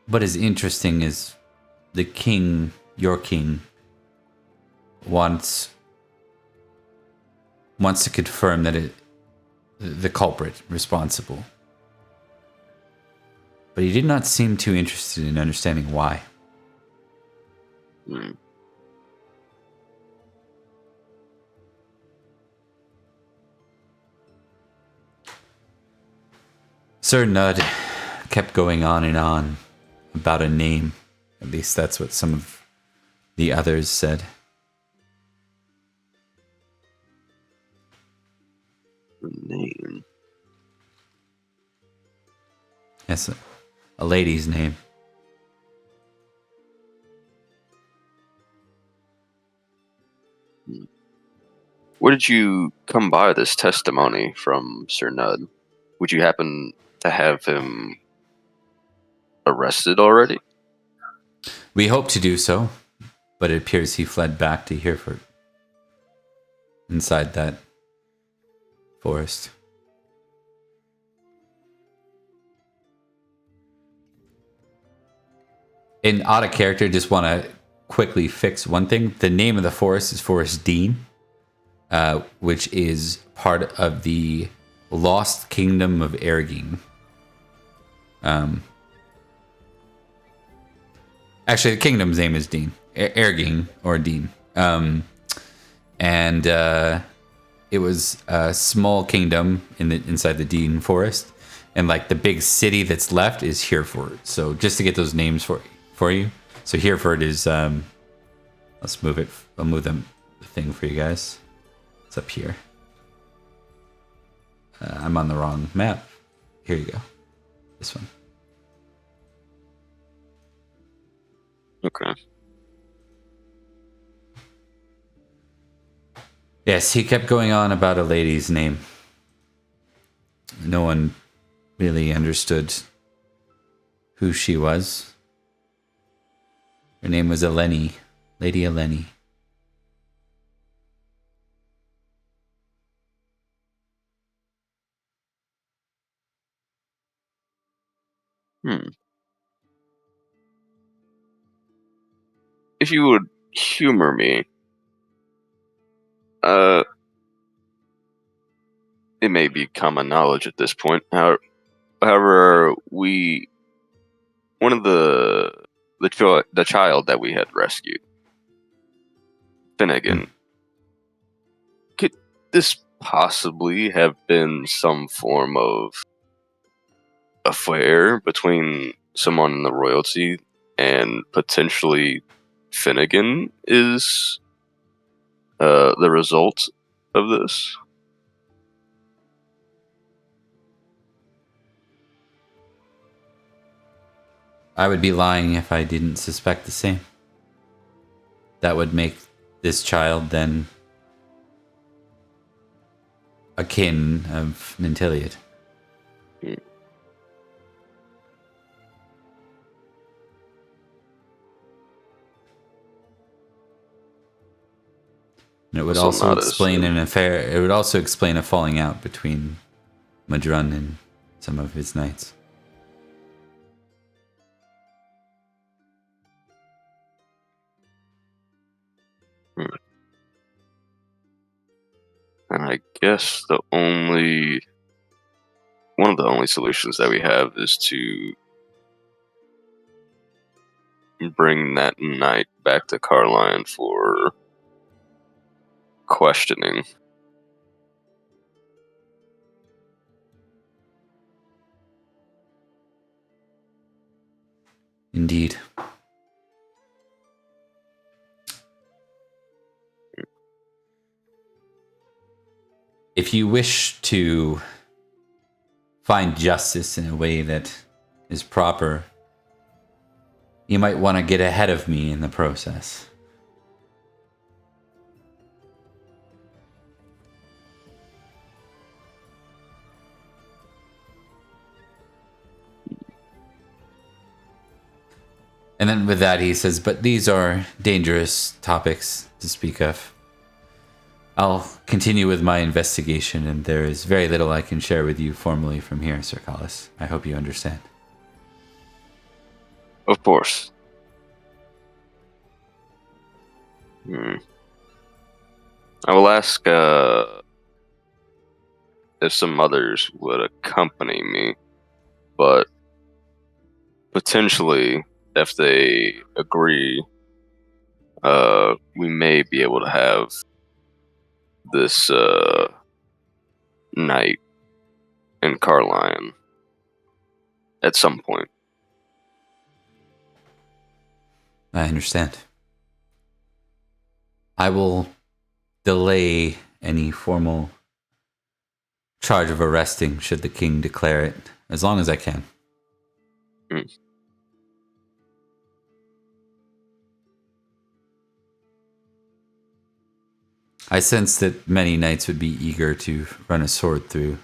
what is interesting is the king, your king, wants to confirm that the culprit responsible. But he did not seem too interested in understanding why. Sir Nud kept going on and on about a name. At least that's what some of the others said. The name. Yes, a lady's name. Where did you come by this testimony from Sir Nud? Would you happen to have him arrested already? We hope to do so, but it appears he fled back to Hereford, inside that forest. In out of character, just want to quickly fix one thing. The name of the forest is Forest Dean, which is part of the Lost Kingdom of Erging. Actually, the kingdom's name is Dean. Erging, or Dean. And it was a small kingdom inside the Dean Forest. And like the big city that's left is Hereford. So just to get those names for you. So Hereford is, let's move it. I'll move the thing for you guys. It's up here. I'm on the wrong map. Here you go. This one. Okay. Yes, he kept going on about a lady's name. No one really understood who she was. Her name was Eleni, Lady Eleni. If you would humor me, it may be common knowledge at this point. However, one of the child that we had rescued, Finnegan, could this possibly have been some form of affair between someone in the royalty and potentially Finnegan is the result of this? I would be lying if I didn't suspect the same. That would make this child then a kin of Nanteleod. And it would So also not as- explain an affair. It would also explain a falling out between Madrun and some of his knights. And I guess one of the only solutions that we have is to bring that knight back to Carline for questioning. Indeed. If you wish to find justice in a way that is proper, you might want to get ahead of me in the process. And then with that, he says, but these are dangerous topics to speak of. I'll continue with my investigation, and there is very little I can share with you formally from here, Sir Collis. I hope you understand. Of course. I will ask if some others would accompany me, but potentially, if they agree, we may be able to have this night in Carline at some point. I understand. I will delay any formal charge of arresting should the king declare it, as long as I can. I sense that many knights would be eager to run a sword through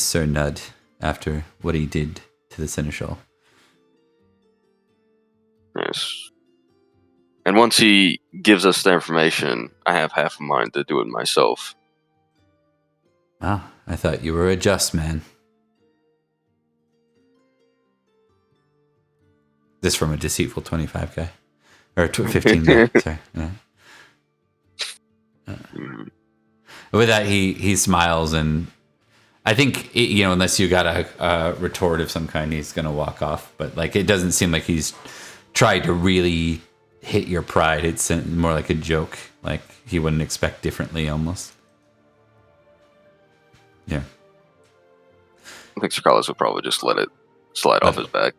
Sir Nud after what he did to the Seneschal. Yes. And once he gives us the information, I have half a mind to do it myself. Ah, I thought you were a just man. This from a deceitful 25 guy. Or 15 guy, sorry. Yeah. With that, he smiles, and I think, unless you got a retort of some kind, he's going to walk off. But, like, it doesn't seem like he's tried to really hit your pride. It's more like a joke. Like, he wouldn't expect differently, almost. Yeah. I think Sir Carlos would probably just let it slide off his back.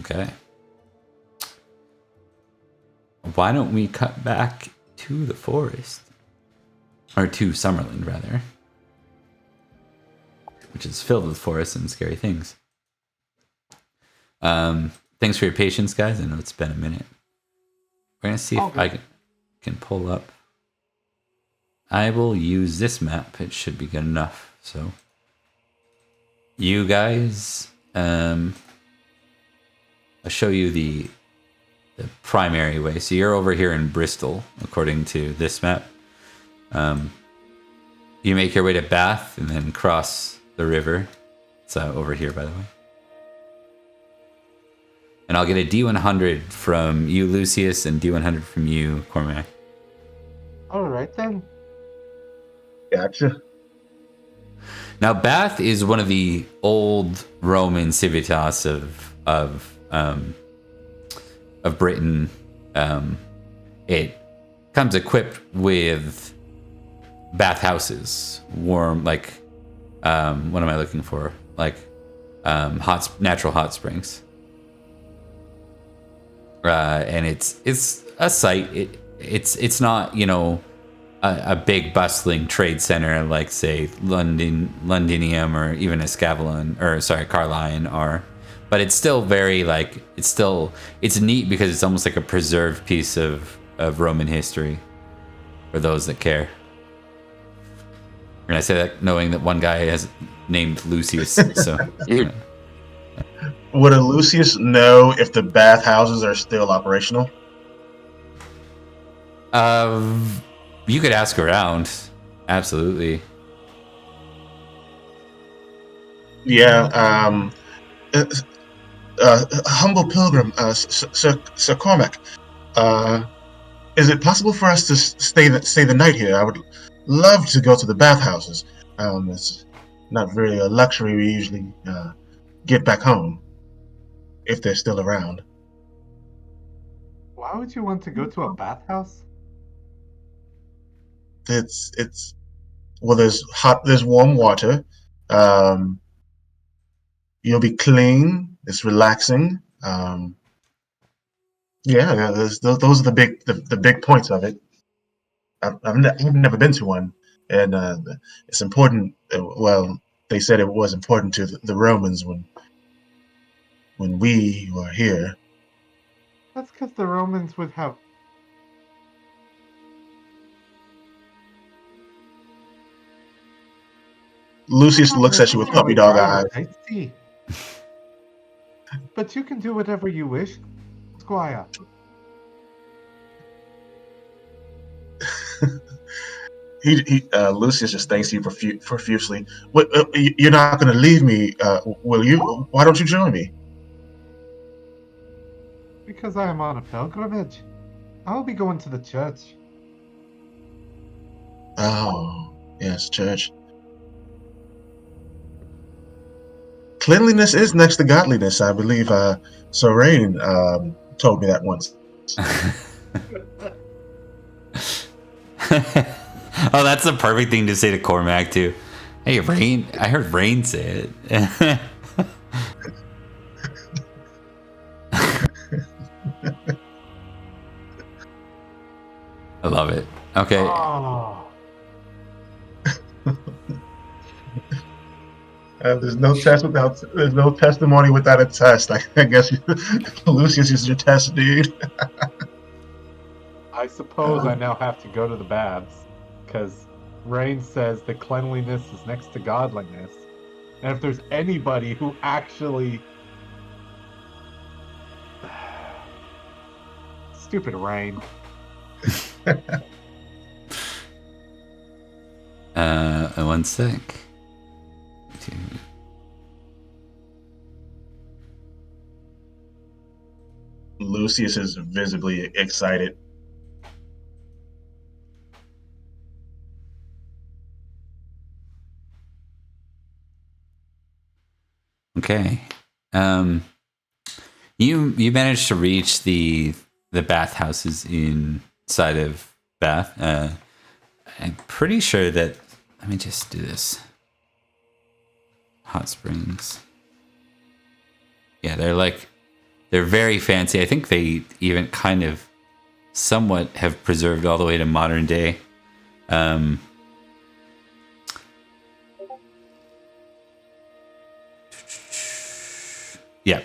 Okay. Why don't we cut back to the forest? Or to Summerland, rather. Which is filled with forests and scary things. Thanks for your patience, guys. I know it's been a minute. We're going to see if I can pull up. I will use this map. It should be good enough. So, you guys, I'll show you the primary way. So you're over here in Bristol, according to this map. You make your way to Bath and then cross the river. It's over here, by the way. And I'll get a D100 from you, Lucius, and D100 from you, Cormac. All right then. Gotcha. Now, Bath is one of the old Roman civitas of Britain. It comes equipped with bathhouses, warm, like, what am I looking for? Like, natural hot springs. And it's a site. It's not, a big bustling trade center like, say, Londinium or even Escavalon, or sorry, Carline are, but it's still very, like, it's neat because it's almost like a preserved piece of Roman history for those that care. And I say that knowing that one guy has named Lucius, so. Would a Lucius know if the bathhouses are still operational? You could ask around. Absolutely. Yeah. Humble pilgrim, Sir Cormac. Is it possible for us to stay the night here? I would love to go to the bathhouses. It's not really a luxury we usually get back home, if they're still around. Why would you want to go to a bathhouse? Well, there's warm water. You'll be clean. It's relaxing. Yeah, those are the big points of it. I've never been to one, and it's important. Well, they said it was important to the Romans when we were here. That's because the Romans would have. Lucius looks at you with puppy dog eyes. I see. But you can do whatever you wish, Squire. Lucius just thanks you profusely. You're not going to leave me, will you? Why don't you join me? Because I am on a pilgrimage. I'll be going to the church. Oh, yes, church. Cleanliness is next to godliness, I believe. Rain told me that once. Oh, that's the perfect thing to say to Cormac, too. Hey, Rain, I heard Rain say it. I love it. Okay. Oh. There's no testimony without a test. I guess Lucius is your test, dude. I suppose I now have to go to the baths, because Rain says that cleanliness is next to godliness. And if there's anybody who actually... Stupid Rain. One sec. Lucius is visibly excited. Okay. You managed to reach the bathhouses inside of Bath. I'm pretty sure that. Let me just do this. Hot springs. Yeah, they're very fancy. I think they even kind of somewhat have preserved all the way to modern day. Yep.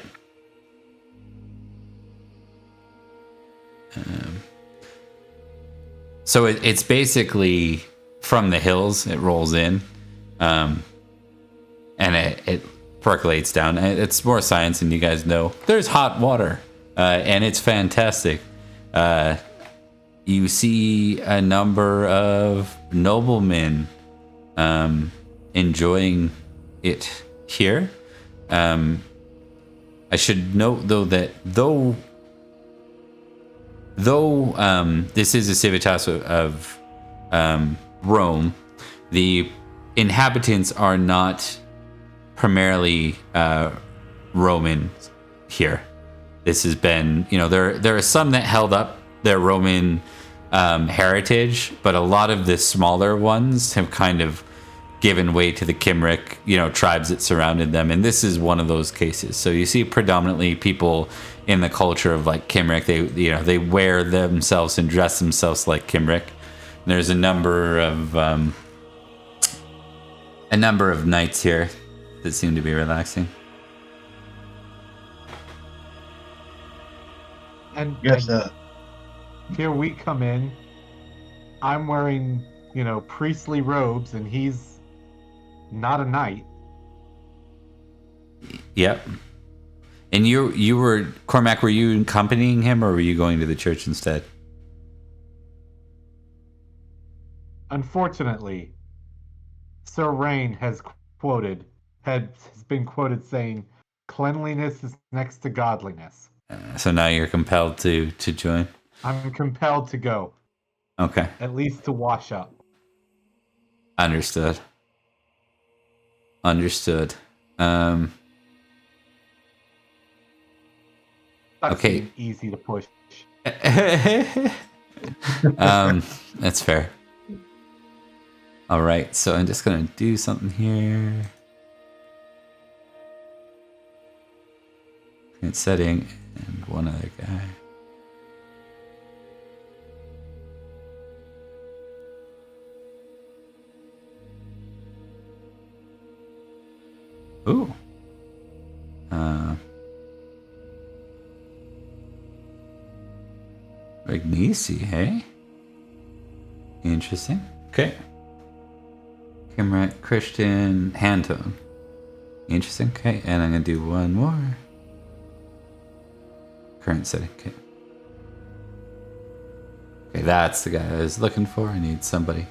So it's basically from the hills. It rolls in, and it percolates down. It's more science than you guys know. There's hot water, and it's fantastic. You see a number of noblemen enjoying it here. I should note, though, that though this is a civitas of Rome, the inhabitants are not primarily Roman here. This has been, there are some that held up their Roman heritage, but a lot of the smaller ones have kind of given way to the Cymric, tribes that surrounded them, and this is one of those cases. So you see predominantly people in the culture of like Cymric. They wear themselves and dress themselves like Cymric. And there's a number of knights here that seem to be relaxing. And, Yes, and here we come in. I'm wearing, priestly robes, and he's not a knight. Yep. And you were, Cormac, were you accompanying him, or were you going to the church instead? Unfortunately, Sir Rain has been quoted saying, "Cleanliness is next to godliness." So now you're compelled to join. I'm compelled to go, Okay, at least to wash up. understood. That's Okay. easy to push. That's fair. All right, so I'm just gonna do something here. Current setting and one other guy. Ooh. Rignisi, hey? Interesting. Okay. Camera, Christian, hand tone. Interesting. Okay, and I'm gonna do one more. Current setting. Okay. Okay, that's the guy I was looking for. I need somebody.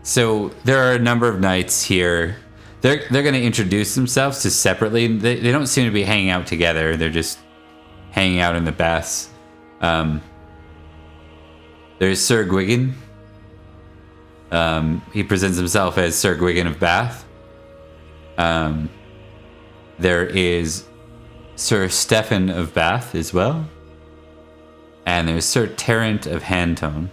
So there are a number of knights here. They're going to introduce themselves to separately. They don't seem to be hanging out together. They're just hanging out in the baths. There's Sir Gwygon. He presents himself as Sir Gwygon of Bath. There is Sir Stephen of Bath as well. And there's Sir Terrant of Handtone.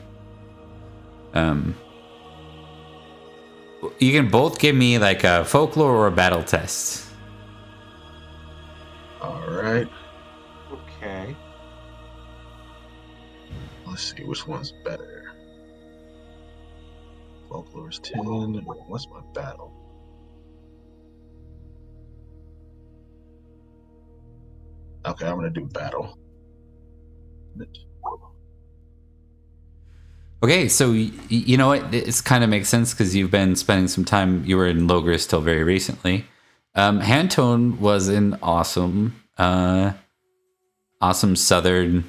You can both give me like a folklore or a battle test. all right. Okay. Let's see which one's better. Folklore's 10. What's my battle? Okay, I'm gonna do battle. Okay, so you know what? It kind of makes sense because you've been spending some time. You were in Logris till very recently. Hantone was an awesome, awesome southern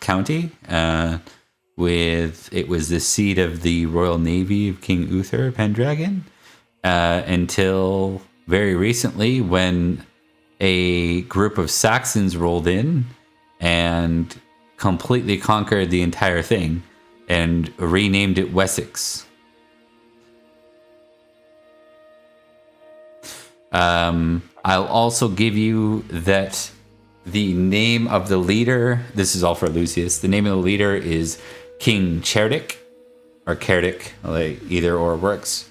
county. It was the seat of the Royal Navy of King Uther Pendragon until very recently, when a group of Saxons rolled in and completely conquered the entire thing and renamed it Wessex. I'll also give you that the name of the leader, this is all for Lucius, the name of the leader is King Cerdic, or Cerdic, like either or works.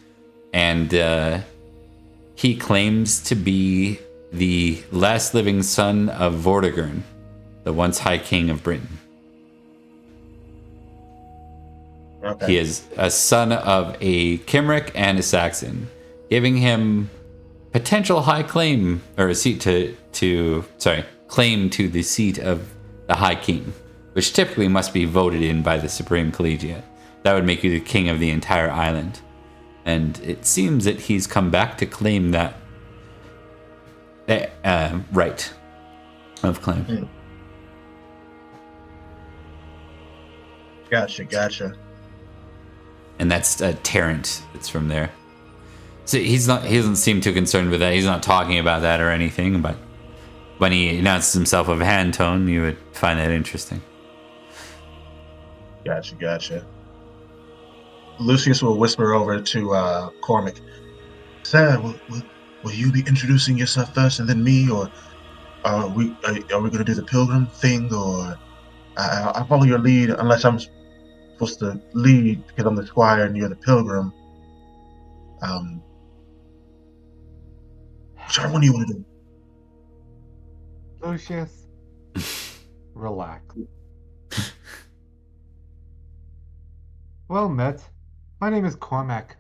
And he claims to be the last living son of Vortigern, the once High King of Britain. Okay. He is a son of a Cymric and a Saxon, giving him potential high claim, or a seat claim to the seat of the High King, which typically must be voted in by the Supreme Collegiate. That would make you the king of the entire island. And it seems that he's come back to claim that right of claim. Gotcha. And that's a Tarrant that's from there. So he doesn't seem too concerned with that. He's not talking about that or anything, but when he announces himself of Hantone, you would find that interesting. Gotcha. Lucius will whisper over to Cormac. Sir, will you be introducing yourself first and then me, or are we going to do the pilgrim thing, or I follow your lead unless I'm supposed to lead because I'm the squire and you're the pilgrim. Whichever one do you want to do? Lucius, relax. Well met. My name is Cormac.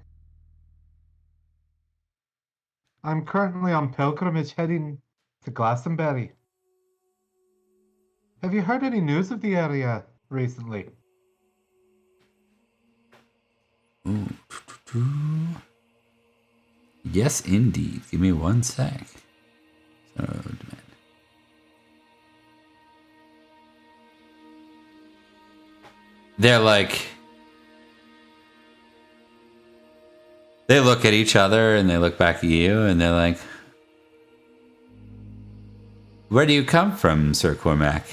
I'm currently on pilgrimage heading to Glastonbury. Have you heard any news of the area recently? Yes, indeed. Give me 1 sec. So, they're like, they look at each other and they look back at you and they're like, where do you come from, Sir Cormac?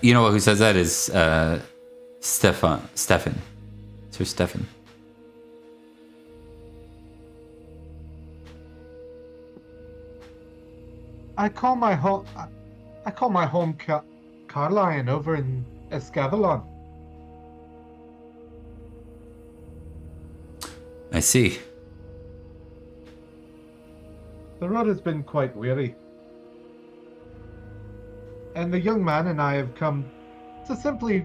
You know who says that is Stefan. Sir Stefan. I call my home Carlion over in Escavalon. I see. The road has been quite weary, and the young man and I have come to simply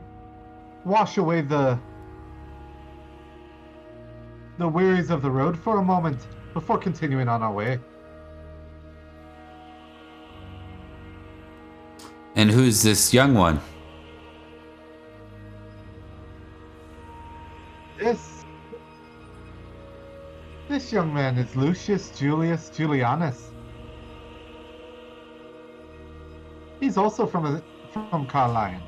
wash away the wearies of the road for a moment before continuing on our way. And who's this young one? This young man is Lucius Julius Julianus. He's also from Carlion.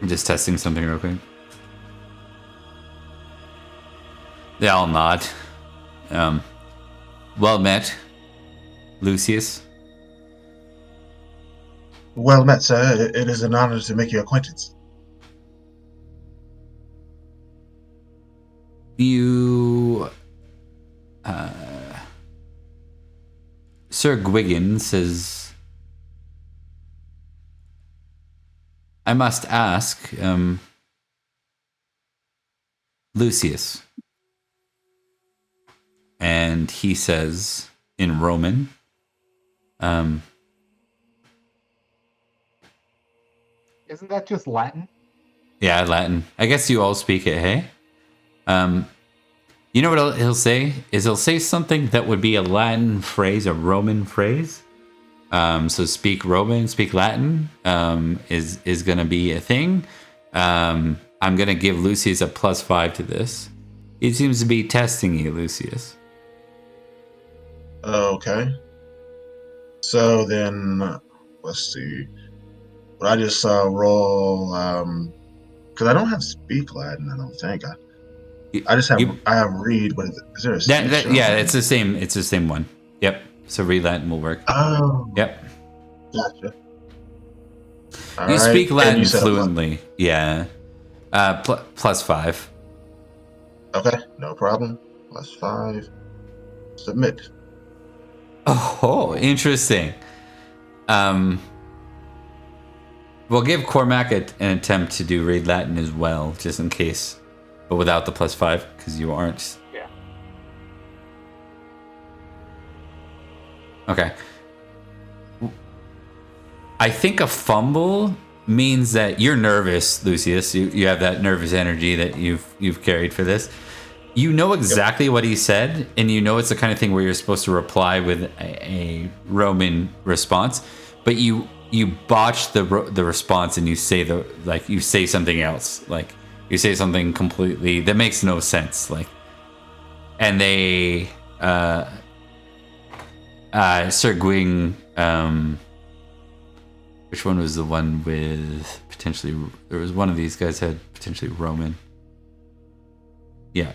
I'm just testing something real quick. They all nod. Well met, Lucius. Well met, sir. It is an honor to make your acquaintance. You, Sir Gwiggin says, I must ask, Lucius. And he says in Roman, Isn't that just Latin? yeah, Latin. I guess you all speak it, hey? You know what he'll say? He'll say something that would be a Latin phrase, a Roman phrase, So speak Roman, speak Latin is going to be a thing. I'm going to give Lucius a +5 to this. He seems to be testing you, Lucius. Okay. So then, let's see. Would I just roll? Because I don't have speak Latin. I don't think. I just have I have read. But is there a speech? Yeah, it's the same. It's the same one. Yep. So read Latin will work. Oh. Yep. Gotcha. All you right. speak And Latin you said fluently. Yeah. +5. Okay, no problem. +5. Submit. Oh, interesting. We'll give Cormac an attempt to do read Latin as well, just in case, but without the +5 because you aren't. Yeah. Okay. I think a fumble means that you're nervous, Lucius. You have that nervous energy that you've carried for this. You know exactly what he said, and you know it's the kind of thing where you're supposed to reply with a Roman response, but you botch the response and you say something else, like you say something completely that makes no sense, like, and they Sir Gwing, which one was the one with potentially? There was one of these guys had potentially Roman. Yeah.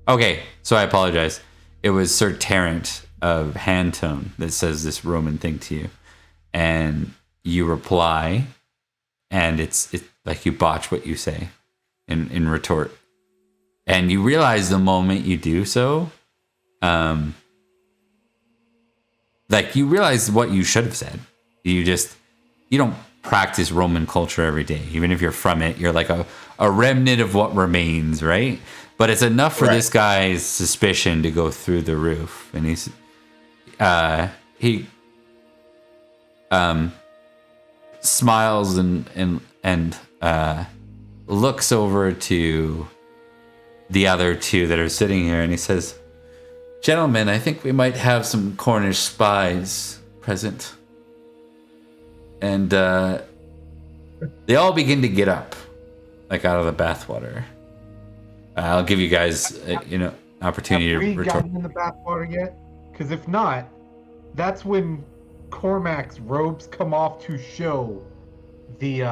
Okay, so I apologize. It was Sir Terrent of Handtone that says this Roman thing to you, and you reply, and it's like you botch what you say in retort, and you realize the moment you do so, like you realize what you should have said. You don't practice Roman culture every day, even if you're from it. You're like a remnant of what remains, right? But it's enough for this guy's suspicion to go through the roof, and he smiles and looks over to the other two that are sitting here, and he says, "Gentlemen, I think we might have some Cornish spies present." And they all begin to get up, like out of the bathwater. I'll give you guys, opportunity Have to we retort. gotten in the bathwater yet? Because if not, that's when Cormac's robes come off to show the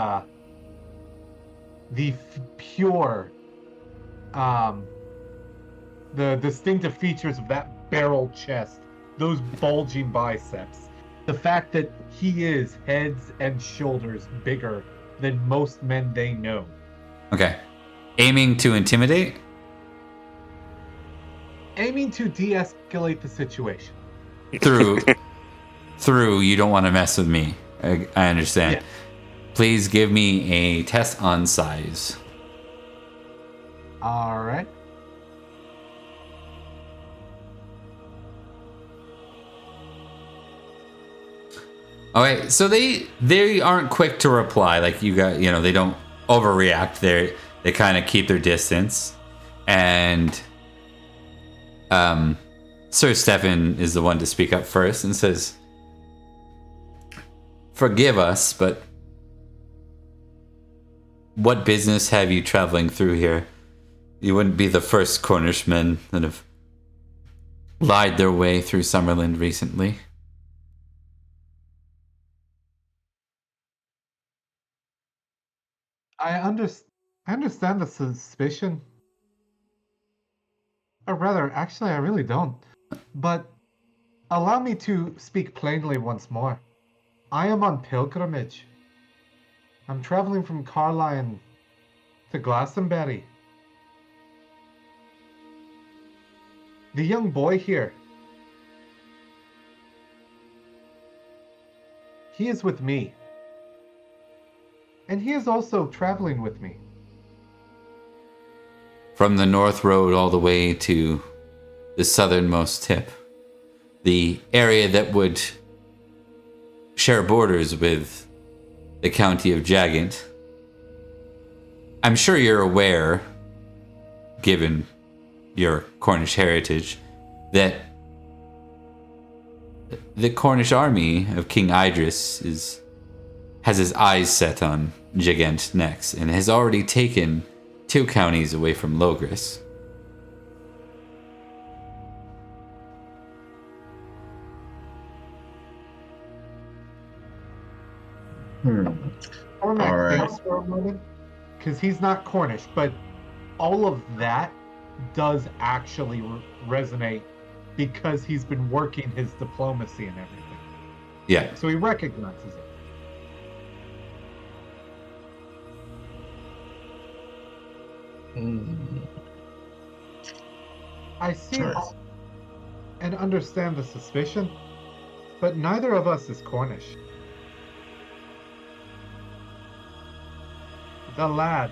pure, the distinctive features of that barrel chest, those bulging biceps, the fact that he is heads and shoulders bigger than most men they know. Okay. Aiming to intimidate? Aiming to de-escalate the situation. Through, you don't want to mess with me. I understand. Yeah. Please give me a test on size. All right. Okay, so they aren't quick to reply. Like they don't overreact. They kind of keep their distance, and Sir Stefan is the one to speak up first and says, "Forgive us, but what business have you traveling through here? You wouldn't be the first Cornishmen that have lied their way through Summerland recently." I understand the suspicion. Or rather, actually, I really don't. But allow me to speak plainly once more. I am on pilgrimage. I'm traveling from Carlisle to Glastonbury. The young boy here, he is with me. And he is also traveling with me. From the North Road all the way to the southernmost tip, the area that would share borders with the county of Jagant. I'm sure you're aware, given your Cornish heritage, that the Cornish army of King Idris has his eyes set on Gigant next and has already taken 2 counties away from Logris. Cormac All right. thinks for a moment, because he's not Cornish, but all of that does actually resonate because he's been working his diplomacy and everything. Yeah. So he recognizes it. I see it and understand the suspicion, but neither of us is Cornish. The lad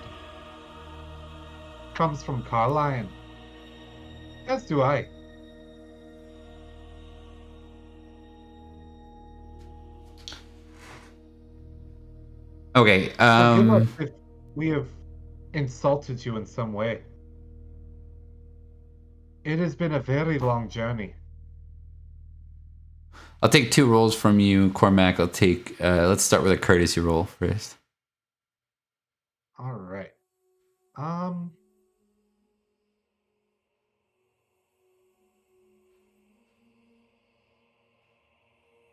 comes from Carlion, as do I. Okay. Forgive us if we have insulted you in some way. It has been a very long journey. I'll take 2 rolls from you, Cormac. I'll take. Let's start with a courtesy roll first. All right.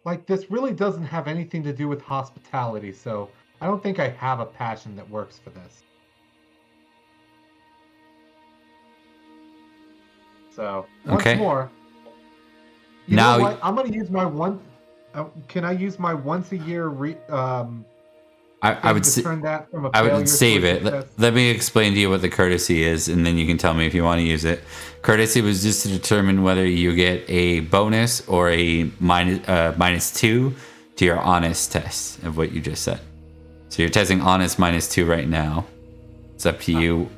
Like, this really doesn't have anything to do with hospitality, so I don't think I have a passion that works for this. So, once Okay. more. You Now- know what? I'm going to use my one... can I use my once a year I would to turn that from a I failure would save to a it. success? Let me explain to you what the courtesy is, and then you can tell me if you want to use it. Courtesy was just to determine whether you get a bonus or a -2 to your honest test of what you just said. So you're testing honest -2 right now. It's up to you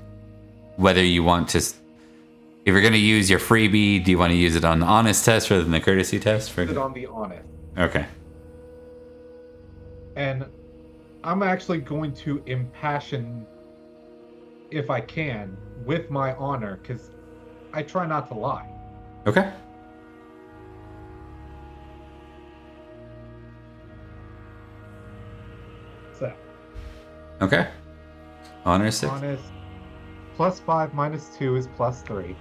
whether you want to. If you're going to use your freebie, do you want to use it on the honest test rather than the courtesy test? Put it on the honest. Okay. And I'm actually going to impassion, if I can, with my honor, because I try not to lie. Okay. So, Okay. Honor 6. honest, +5 -2 is +3.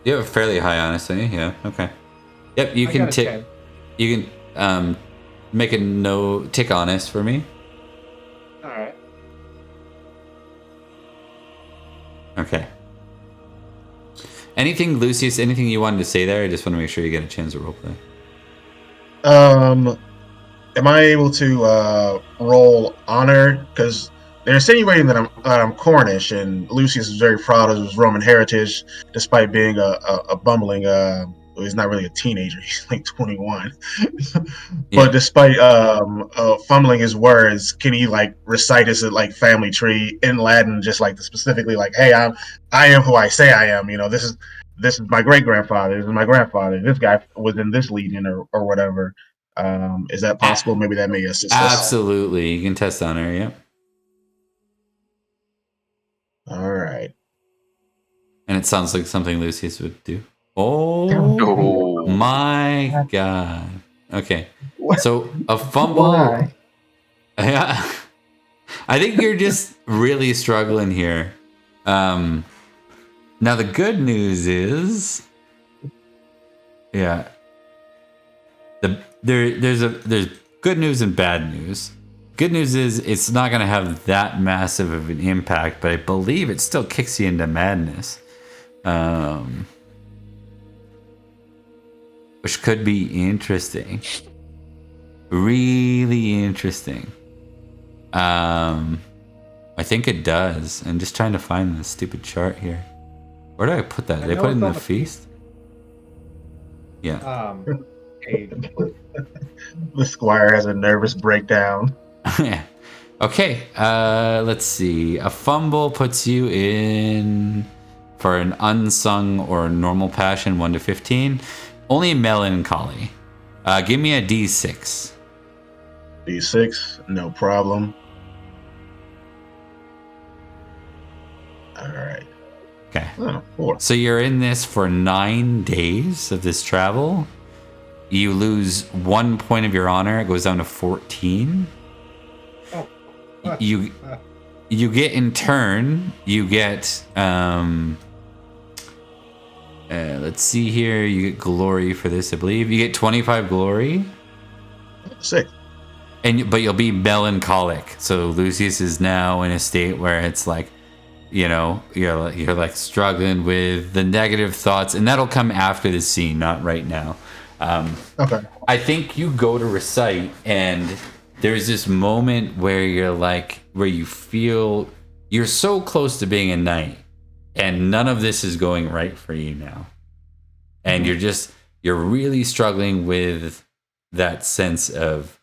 You have a fairly high honesty, yeah. Okay. Yep, you I can got a tick. 10. You can make a no tick honest for me. All right. Okay. Anything, Lucius? Anything you wanted to say there? I just want to make sure you get a chance to roleplay. Am I able to roll honor? Because they're insinuating that I'm Cornish, and Lucius is very proud of his Roman heritage, despite being a bumbling. Well, he's not really a teenager; he's like 21. But despite fumbling his words, can he like recite his like family tree in Latin, just like specifically like, "Hey, I am who I say I am." You know, this is my great grandfather. This is my grandfather. This guy was in this legion or whatever. Is that possible? Maybe that may assist us. Absolutely. You can test honor, yep. All right. And it sounds like something Lucius would do. Oh Oh. my god. Okay. So a fumble. Why? Yeah. I think you're just really struggling here. Now the good news is, yeah. There's good news and bad news. Good news is it's not going to have that massive of an impact, but I believe it still kicks you into madness, which could be interesting. Really interesting. I think it does. I'm just trying to find the stupid chart here. Where did I put that? Did I put it in the feast? Yeah. The squire has a nervous breakdown. Okay, let's see. A fumble puts you in for an unsung or normal passion 1 to 15. Only melancholy. Give me a D6. D6, no problem. All right. Okay. Oh, 4. So you're in this for 9 days of this travel. You lose 1 point of your honor. It goes down to 14. You get in turn. You get let's see here. You get glory for this, I believe. You get 25 glory. Sick. But you'll be melancholic. So Lucius is now in a state where it's like, you know, you're like struggling with the negative thoughts, and that'll come after the scene, not right now. Okay. I think you go to recite, and there's this moment where you're like, where you feel you're so close to being a knight, and none of this is going right for you now, and you're really struggling with that sense of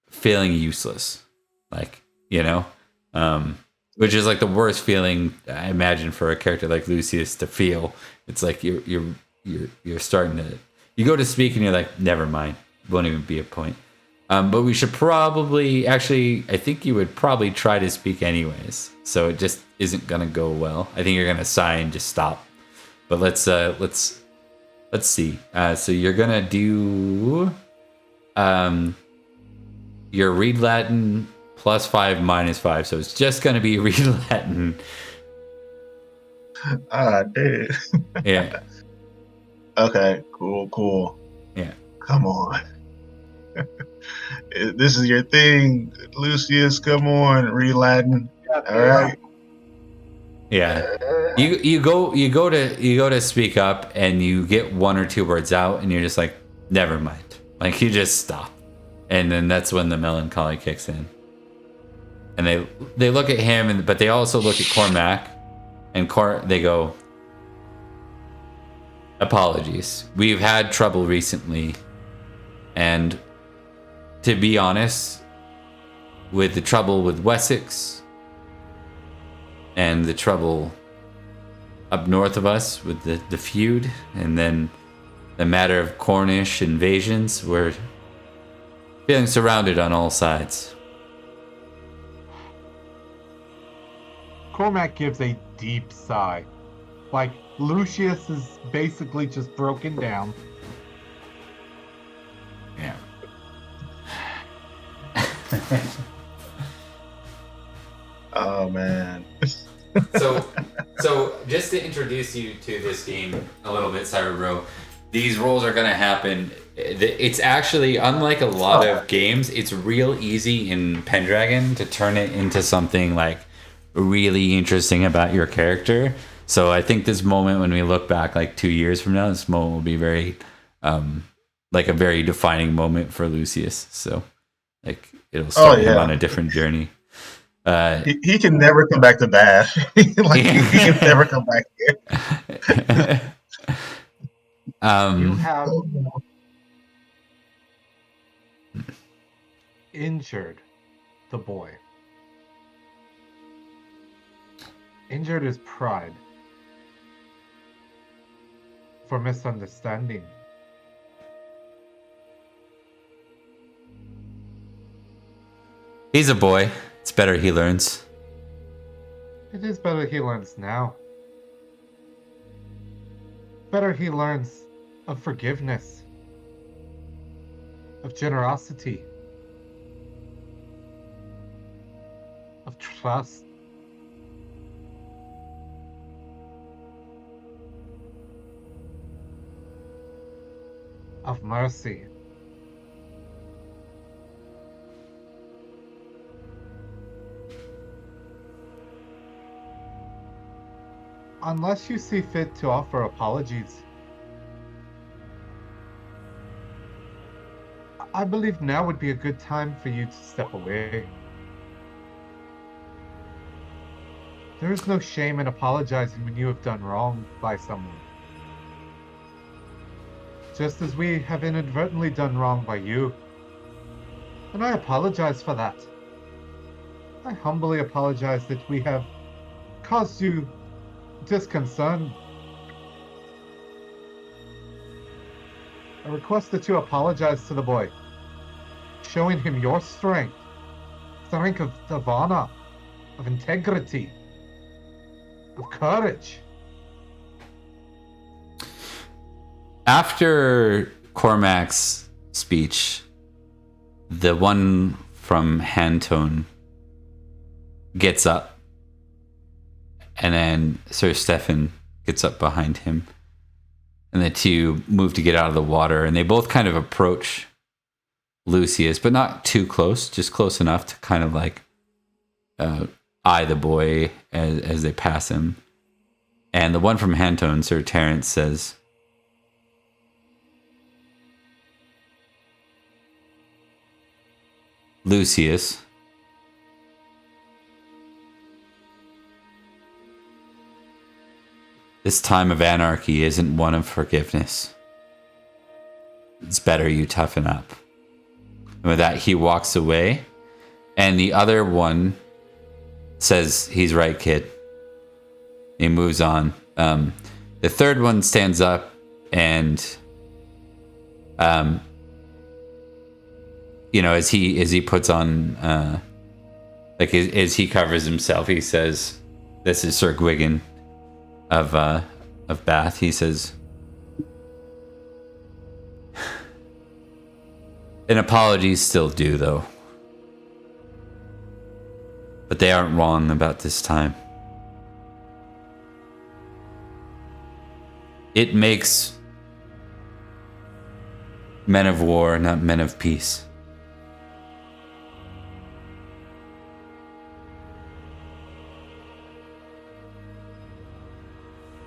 feeling useless, like, you know, which is like the worst feeling I imagine for a character like Lucius to feel. It's like you're starting to, you go to speak and you're like, never mind, won't even be a point. But we should probably, actually, I think you would probably try to speak anyways, so it just isn't gonna go well. I think you're gonna sigh and just stop. But let's see. So you're gonna do your read Latin +5 -5, so it's just gonna be read Latin. Dude. Yeah. Okay, cool. Yeah. Come on. This is your thing, Lucius. Come on, read Latin. All right. Yeah. You go to speak up, and you get 1 or 2 words out, and you're just like, never mind. Like, you just stop. And then that's when the melancholy kicks in. And they look at him, but they also look at Cormac, and they go, apologies. We've had trouble recently, and to be honest, with the trouble with Wessex and the trouble up north of us with the feud, and then the matter of Cornish invasions, we're feeling surrounded on all sides. Cormac gives a deep sigh. Like, Lucius is basically just broken down. Yeah. Oh man. So just to introduce you to this game a little bit, Cyberbro, these rolls are gonna happen. It's actually, unlike a lot of games, it's real easy in Pendragon to turn it into something like really interesting about your character. So I think this moment, when we look back like 2 years from now, this moment will be very like a very defining moment for Lucius. So like it'll start him on a different journey. He can never come back to bad. Like, he can never come back here. You have injured the boy. Injured his pride for misunderstanding. He's a boy. It's better he learns. It is better he learns now. Better he learns of forgiveness, of generosity, of trust. Of mercy. Unless you see fit to offer apologies, I believe now would be a good time for you to step away. There is no shame in apologizing when you have done wrong by someone. Just as we have inadvertently done wrong by you. And I apologize for that. I humbly apologize that we have caused you disconcern. I request that you apologize to the boy, showing him your strength of honor, of integrity. of courage. After Cormac's speech, the one from Hantone gets up, and then Sir Stefan gets up behind him, and the two move to get out of the water, and they both kind of approach Lucius, but not too close, just close enough to kind of like eye the boy as they pass him. And the one from Hantone, Sir Terence, says, Lucius, this time of anarchy isn't one of forgiveness. It's better you toughen up. And with that, he walks away. And the other one says, he's right, kid. He moves on. The third one stands up and, as he puts on, as he covers himself, he says, this is Sir Gwigan of Bath. He says, an apology still due, though. But they aren't wrong about this time. It makes men of war, not men of peace.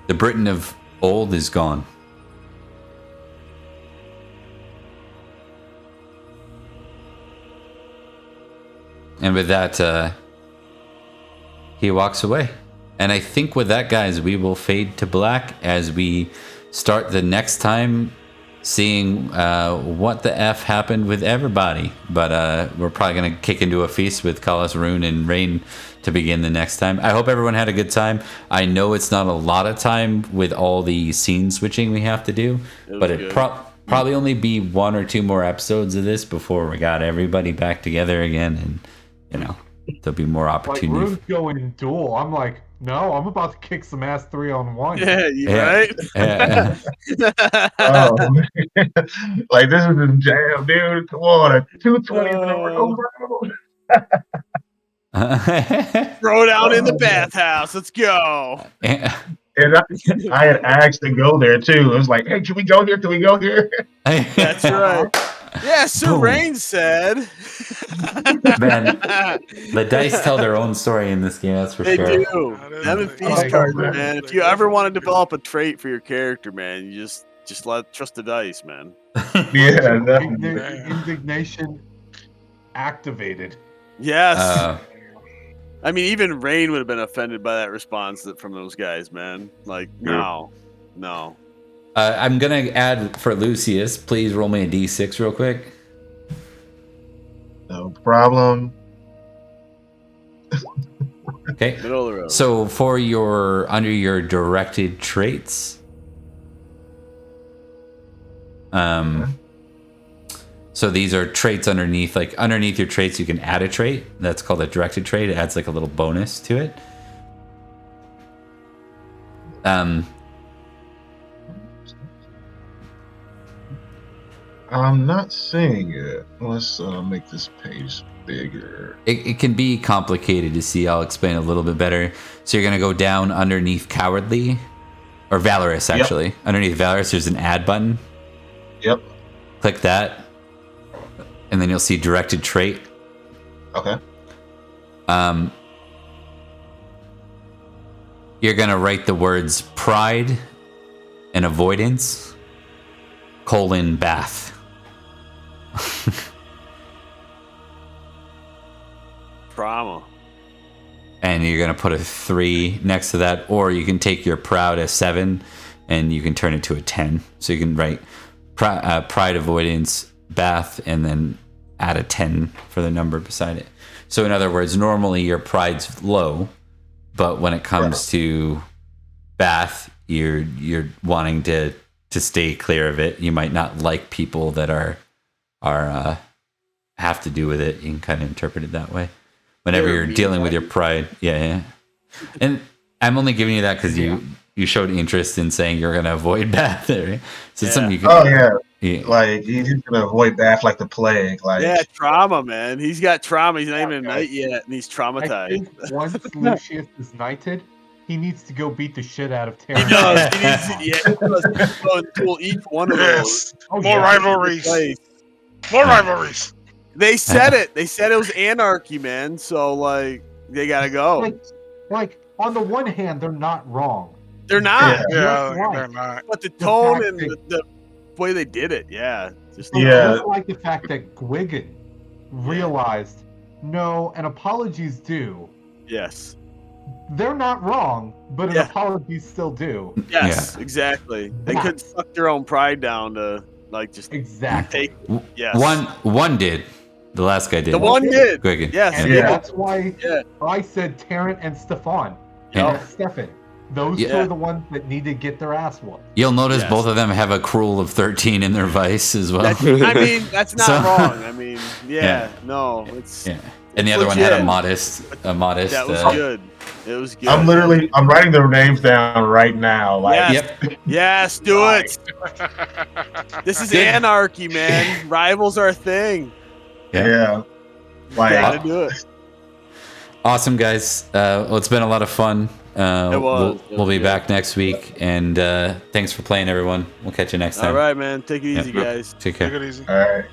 The Britain of old is gone. And with that, he walks away. And I think with that, guys, we will fade to black as we start the next time seeing what the F happened with everybody. But we're probably going to kick into a feast with Kalas, Rune, and Rain to begin the next time. I hope everyone had a good time. I know it's not a lot of time with all the scene switching we have to do, but it probably only be 1 or 2 more episodes of this before we got everybody back together again, and there'll be more opportunity. Like Rune's going duel. I'm like, no, I'm about to kick some ass 3-on-1. Yeah, right. Oh, man. Like, this is a jam, dude. Come on, a 220 in a row, bro. Throw down in the bathhouse. Let's go. And I had asked to go there too. It was like, hey, can we go here? Can we go here? That's right. Yeah, Sir Boom. Rain said. Man, the dice tell their own story in this game, that's for They sure. do. Them and feast Oh, cards, God. man. If you ever want to develop a trait for your character, man, you just trust the dice, man. Yeah, definitely. Indignation activated. Yes. I mean, even Rain would have been offended by that response from those guys, man. Like, no. I'm going to add for Lucius, please roll me a d6 real quick. No problem. Okay. Middle of the road. So for under your directed traits, so these are traits underneath your traits, you can add a trait. That's called a directed trait. It adds like a little bonus to it. I'm not seeing it. Let's make this page bigger. It can be complicated to see. I'll explain a little bit better. So you're going to go down underneath cowardly, or valorous, actually. Yep. Underneath valorous, there's an add button. Yep. Click that, and then you'll see directed trait. Okay. You're going to write the words pride and avoidance, :bath. Trauma. And you're going to put a 3 next to that, or you can take your proud as 7 and you can turn it to a 10. So you can write pride, avoidance, bath, and then add a 10 for the number beside it. So in other words, normally your pride's low, but when it comes to bath, you're wanting to stay clear of it. You might not like people that are have to do with it. You can kind of interpret it that way. Whenever you're dealing with your pride, yeah. And I'm only giving you that because you showed interest in saying you're going to avoid Bath area. So it's something you can. Oh yeah. Like he's gonna avoid Bath like the plague. Like Yeah, trauma, man. He's got trauma. He's not even a Okay. knight yet, and he's I traumatized. think once Lucius is knighted, he needs to go beat the shit out of He Terran. does. He needs to, he does. Go and duel each one of those. Yes. Oh, More yeah. rivalries. Place. More rivalries. They said it. They said it was anarchy, man. So like, they gotta go. Like on the one hand, they're not wrong. They're not, Yeah, You're right. they're not. but the tone fact and that- the way they did it, yeah, just I Yeah. just like the fact that Gwiggan realized, no, an apology's due. yes, They're not wrong, but an Yeah. apology's still due. yes, exactly. They Yeah. couldn't suck their own pride down to like just Exactly. take. Yes, One did. The last guy did. The one did. Gwiggan. Yes, And he did. that's why Yeah. I said Terran and Stefan. Yeah. Stefan. Those Yeah. two are the ones that need to get their ass whooped. You'll notice Yes. both of them have a cruel of 13 in their vice as well. I mean, that's not So- wrong. I mean, Yeah. no, it's Yeah. And the other one had a legit. modest. that was good. It was good. I'm writing their names down right now. Like Yes. Yep. Yes, do it. This is Good. anarchy, man. Rivals are a thing. yeah. Like Gotta do it. Awesome, guys. Well, it's been a lot of fun. It was. We'll be back next week, and thanks for playing, everyone. We'll catch you next time. All right, man. Take it easy, Yep. guys. Take care. Take it easy. all right.